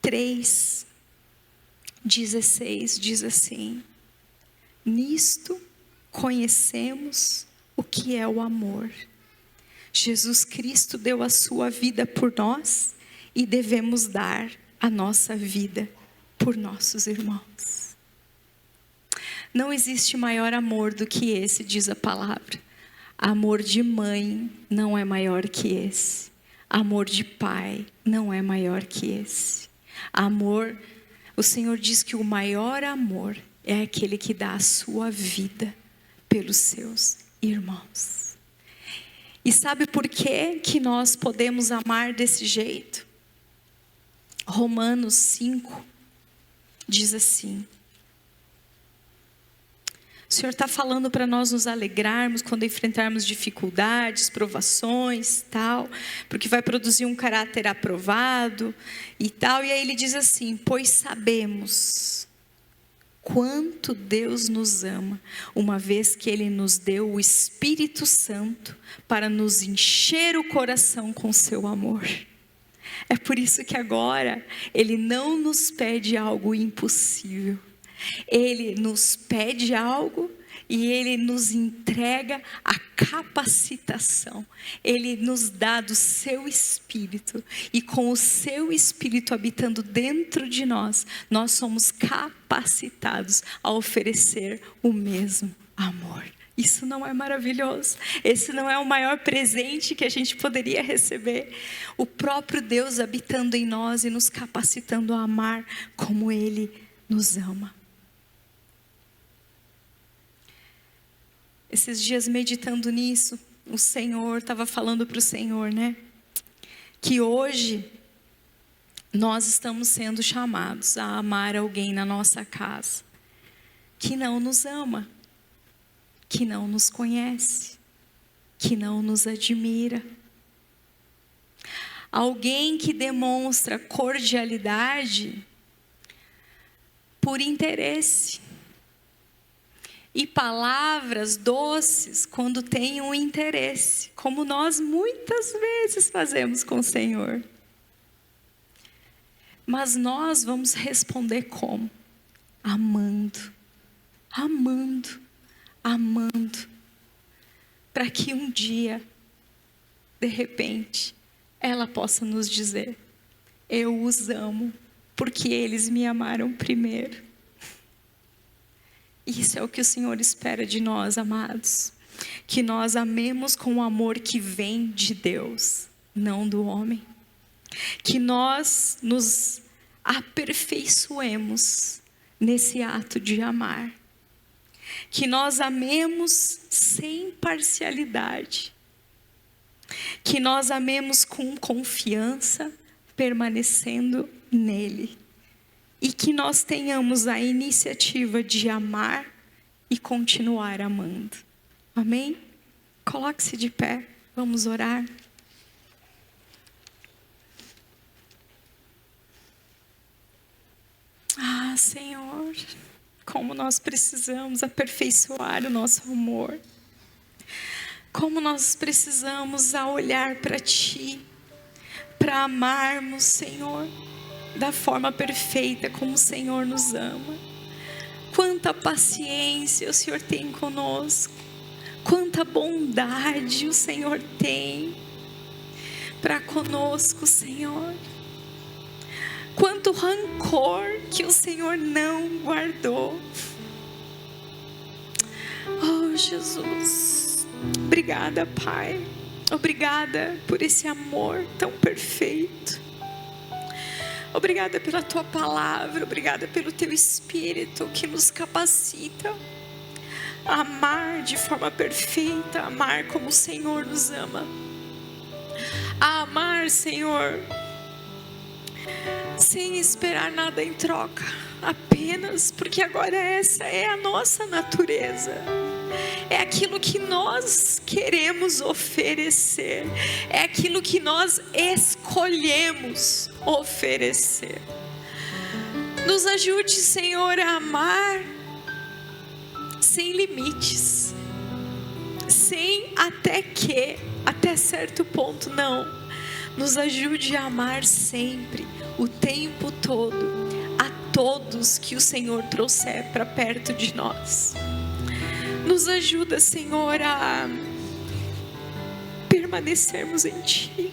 3:16 diz assim: nisto conhecemos o que é o amor. Jesus Cristo deu a sua vida por nós e devemos dar a nossa vida por nossos irmãos. Não existe maior amor do que esse, diz a palavra. Amor de mãe não é maior que esse. Amor de pai não é maior que esse. Amor, o Senhor diz que o maior amor é aquele que dá a sua vida pelos seus irmãos. E sabe por que nós podemos amar desse jeito? Romanos 5 diz assim: o Senhor está falando para nós nos alegrarmos quando enfrentarmos dificuldades, provações, tal, porque vai produzir um caráter aprovado e tal. E aí ele diz assim: pois sabemos quanto Deus nos ama, uma vez que Ele nos deu o Espírito Santo para nos encher o coração com seu amor. É por isso que agora Ele não nos pede algo impossível. Ele nos pede algo e Ele nos entrega a capacitação. Ele nos dá do seu Espírito. E com o seu Espírito habitando dentro de nós, nós somos capacitados a oferecer o mesmo amor. Isso não é maravilhoso? Esse não é o maior presente que a gente poderia receber? O próprio Deus habitando em nós e nos capacitando a amar como Ele nos ama. Esses dias meditando nisso, o Senhor estava falando para o Senhor, né? Que hoje nós estamos sendo chamados a amar alguém na nossa casa que não nos ama, que não nos conhece, que não nos admira. Alguém que demonstra cordialidade por interesse. E palavras doces quando tem um interesse, como nós muitas vezes fazemos com o Senhor. Mas nós vamos responder como? Amando, amando, amando. Para que um dia, de repente, ela possa nos dizer: eu os amo, porque eles me amaram primeiro. Isso é o que o Senhor espera de nós, amados. Que nós amemos com o amor que vem de Deus, não do homem. Que nós nos aperfeiçoemos nesse ato de amar. Que nós amemos sem parcialidade. Que nós amemos com confiança, permanecendo nele. E que nós tenhamos a iniciativa de amar e continuar amando. Amém? Coloque-se de pé, vamos orar. Ah, Senhor, como nós precisamos aperfeiçoar o nosso amor. Como nós precisamos olhar para Ti, para amarmos, Senhor, da forma perfeita como o Senhor nos ama. Quanta paciência o Senhor tem conosco, quanta bondade o Senhor tem para conosco, Senhor. Quanto rancor que o Senhor não guardou. Oh, Jesus, obrigada, Pai. Obrigada por esse amor tão perfeito. Obrigada pela Tua palavra, obrigada pelo Teu Espírito que nos capacita a amar de forma perfeita, a amar como o Senhor nos ama. A amar, Senhor, sem esperar nada em troca, apenas porque agora essa é a nossa natureza. é aquilo que nós queremos oferecer, é aquilo que nós escolhemos oferecer. Nos ajude, Senhor, a amar sem limites, sem até certo ponto, não. Nos ajude a amar sempre, o tempo todo, a todos que o Senhor trouxer para perto de nós. Nos ajuda, Senhor, a permanecermos em Ti.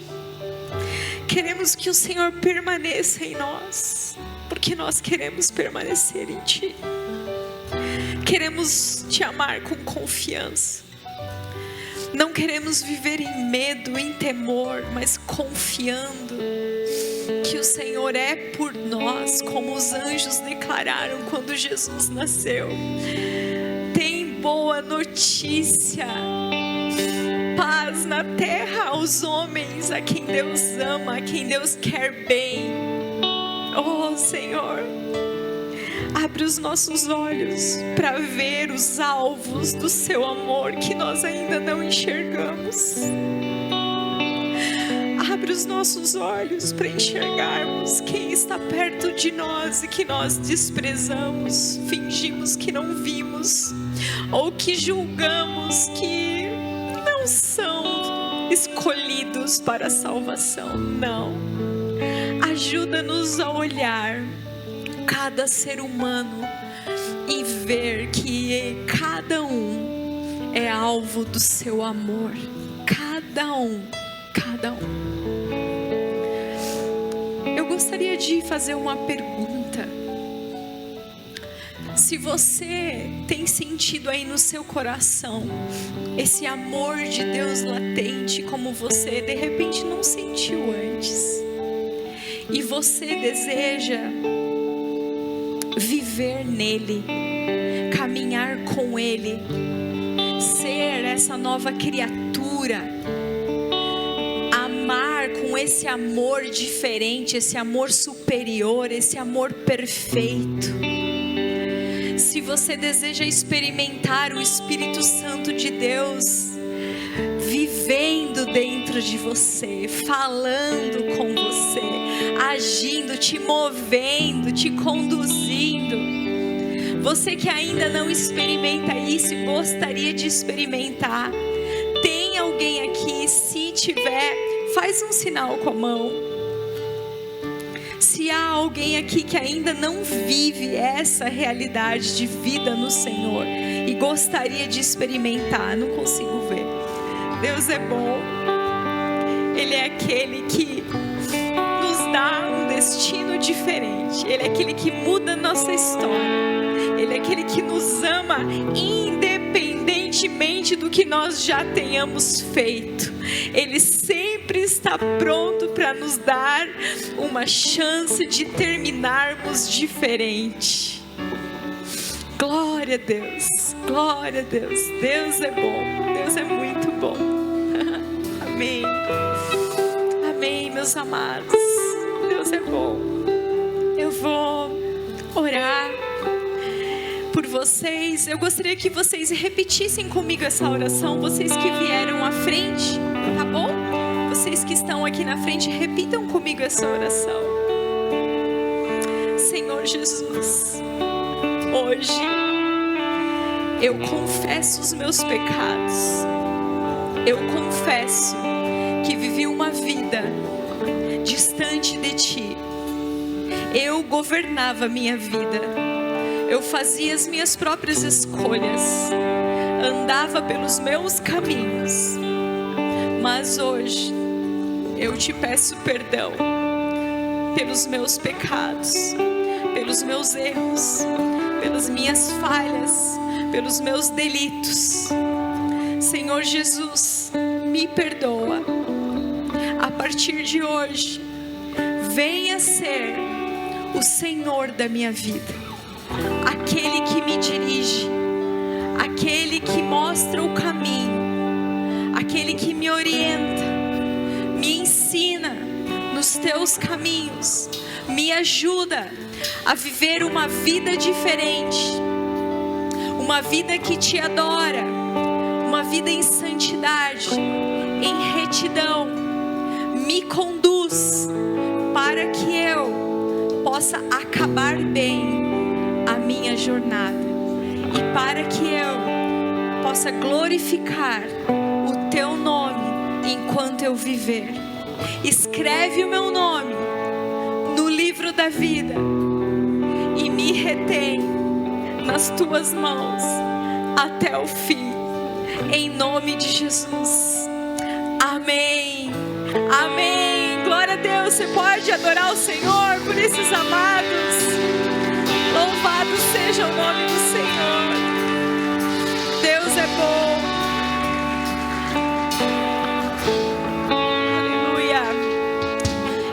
Queremos que o Senhor permaneça em nós, porque nós queremos permanecer em Ti. Queremos Te amar com confiança. Não queremos viver em medo, em temor, mas confiando que o Senhor é por nós, como os anjos declararam quando Jesus nasceu. Tem boa notícia, paz na terra aos homens a quem Deus ama, a quem Deus quer bem. Oh, Senhor, abre os nossos olhos para ver os alvos do Seu amor que nós ainda não enxergamos. Abre os nossos olhos para enxergarmos quem está perto de nós e que nós desprezamos, fingimos que não vimos, ou que julgamos que não são escolhidos para a salvação. Não. Ajuda-nos a olhar cada ser humano e ver que cada um é alvo do Seu amor. Cada um. Eu gostaria de fazer uma pergunta. Se você tem sentido aí no seu coração esse amor de Deus latente, como você de repente não sentiu antes, e você deseja viver nele, caminhar com ele, ser essa nova criatura, amar com esse amor diferente, esse amor superior, esse amor perfeito. Se você deseja experimentar o Espírito Santo de Deus vivendo dentro de você, falando com você, agindo, te movendo, te conduzindo. Você que ainda não experimenta isso e gostaria de experimentar, tem alguém aqui? Se tiver, faz um sinal com a mão. Se há alguém aqui que ainda não vive essa realidade de vida no Senhor e gostaria de experimentar, não consigo ver. Deus é bom. Ele é aquele que nos dá um destino diferente. Ele é aquele que muda a nossa história. Ele é aquele que nos ama independentemente do que nós já tenhamos feito. Ele sempre está pronto para nos dar uma chance de terminarmos diferente. Glória a Deus, glória a Deus. Deus é bom, Deus é muito bom. Amém. Amém, meus amados. Deus é bom. Eu vou orar por vocês. Eu gostaria que vocês repetissem comigo essa oração. Vocês que vieram à frente, tá bom? Vocês que estão aqui na frente, repitam comigo essa oração. Senhor Jesus, hoje eu confesso os meus pecados. Eu confesso que vivi uma vida distante de Ti. Eu governava a minha vida. Eu fazia as minhas próprias escolhas. Andava pelos meus caminhos. Mas hoje eu Te peço perdão pelos meus pecados, pelos meus erros, pelas minhas falhas, pelos meus delitos. Senhor Jesus, me perdoa. A partir de hoje, venha ser o Senhor da minha vida, aquele que me dirige, aquele que mostra o caminho, aquele que me orienta, me ensina nos Teus caminhos, me ajuda a viver uma vida diferente, uma vida que te adora, uma vida em santidade, em retidão. Me conduz para que eu possa acabar bem a minha jornada e para que eu possa glorificar o teu nome enquanto eu viver. Escreve o meu nome no livro da vida e me retém nas tuas mãos até o fim, em nome de Jesus. Amém, amém. Glória a Deus. Você pode adorar o Senhor por esses amados. Louvado seja o nome do Senhor. Deus é bom. Aleluia.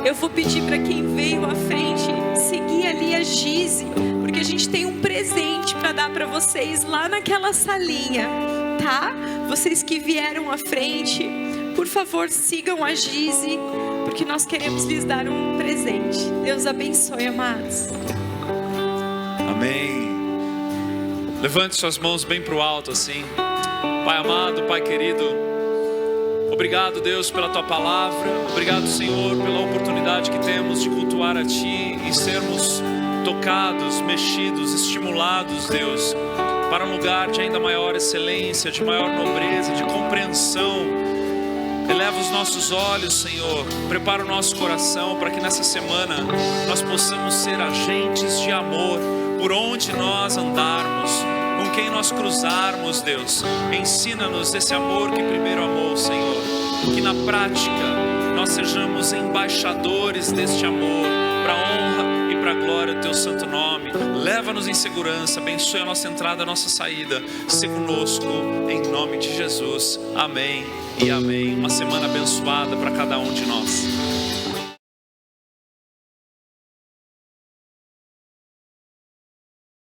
Eu vou pedir para quem veio à frente seguir ali a Gize, porque a gente tem um presente para dar para vocês lá naquela salinha, tá? Vocês que vieram à frente, por favor, sigam a Gize, porque nós queremos lhes dar um presente. Deus abençoe, amados. Amém. Levante suas mãos bem para o alto assim. Pai amado, Pai querido, obrigado, Deus, pela Tua palavra. Obrigado, Senhor, pela oportunidade que temos de cultuar a Ti e sermos tocados, mexidos, estimulados, Deus, para um lugar de ainda maior excelência, de maior nobreza, de compreensão. Eleva os nossos olhos, Senhor, prepara o nosso coração para que nessa semana nós possamos ser agentes de amor por onde nós andarmos, com quem nós cruzarmos, Deus. Ensina-nos esse amor que primeiro amou, Senhor, que na prática nós sejamos embaixadores deste amor, para a honra e para a glória do Teu santo nome. Leva-nos em segurança, abençoe a nossa entrada, a nossa saída. Se conosco, em nome de Jesus. Amém e amém. Uma semana abençoada para cada um de nós.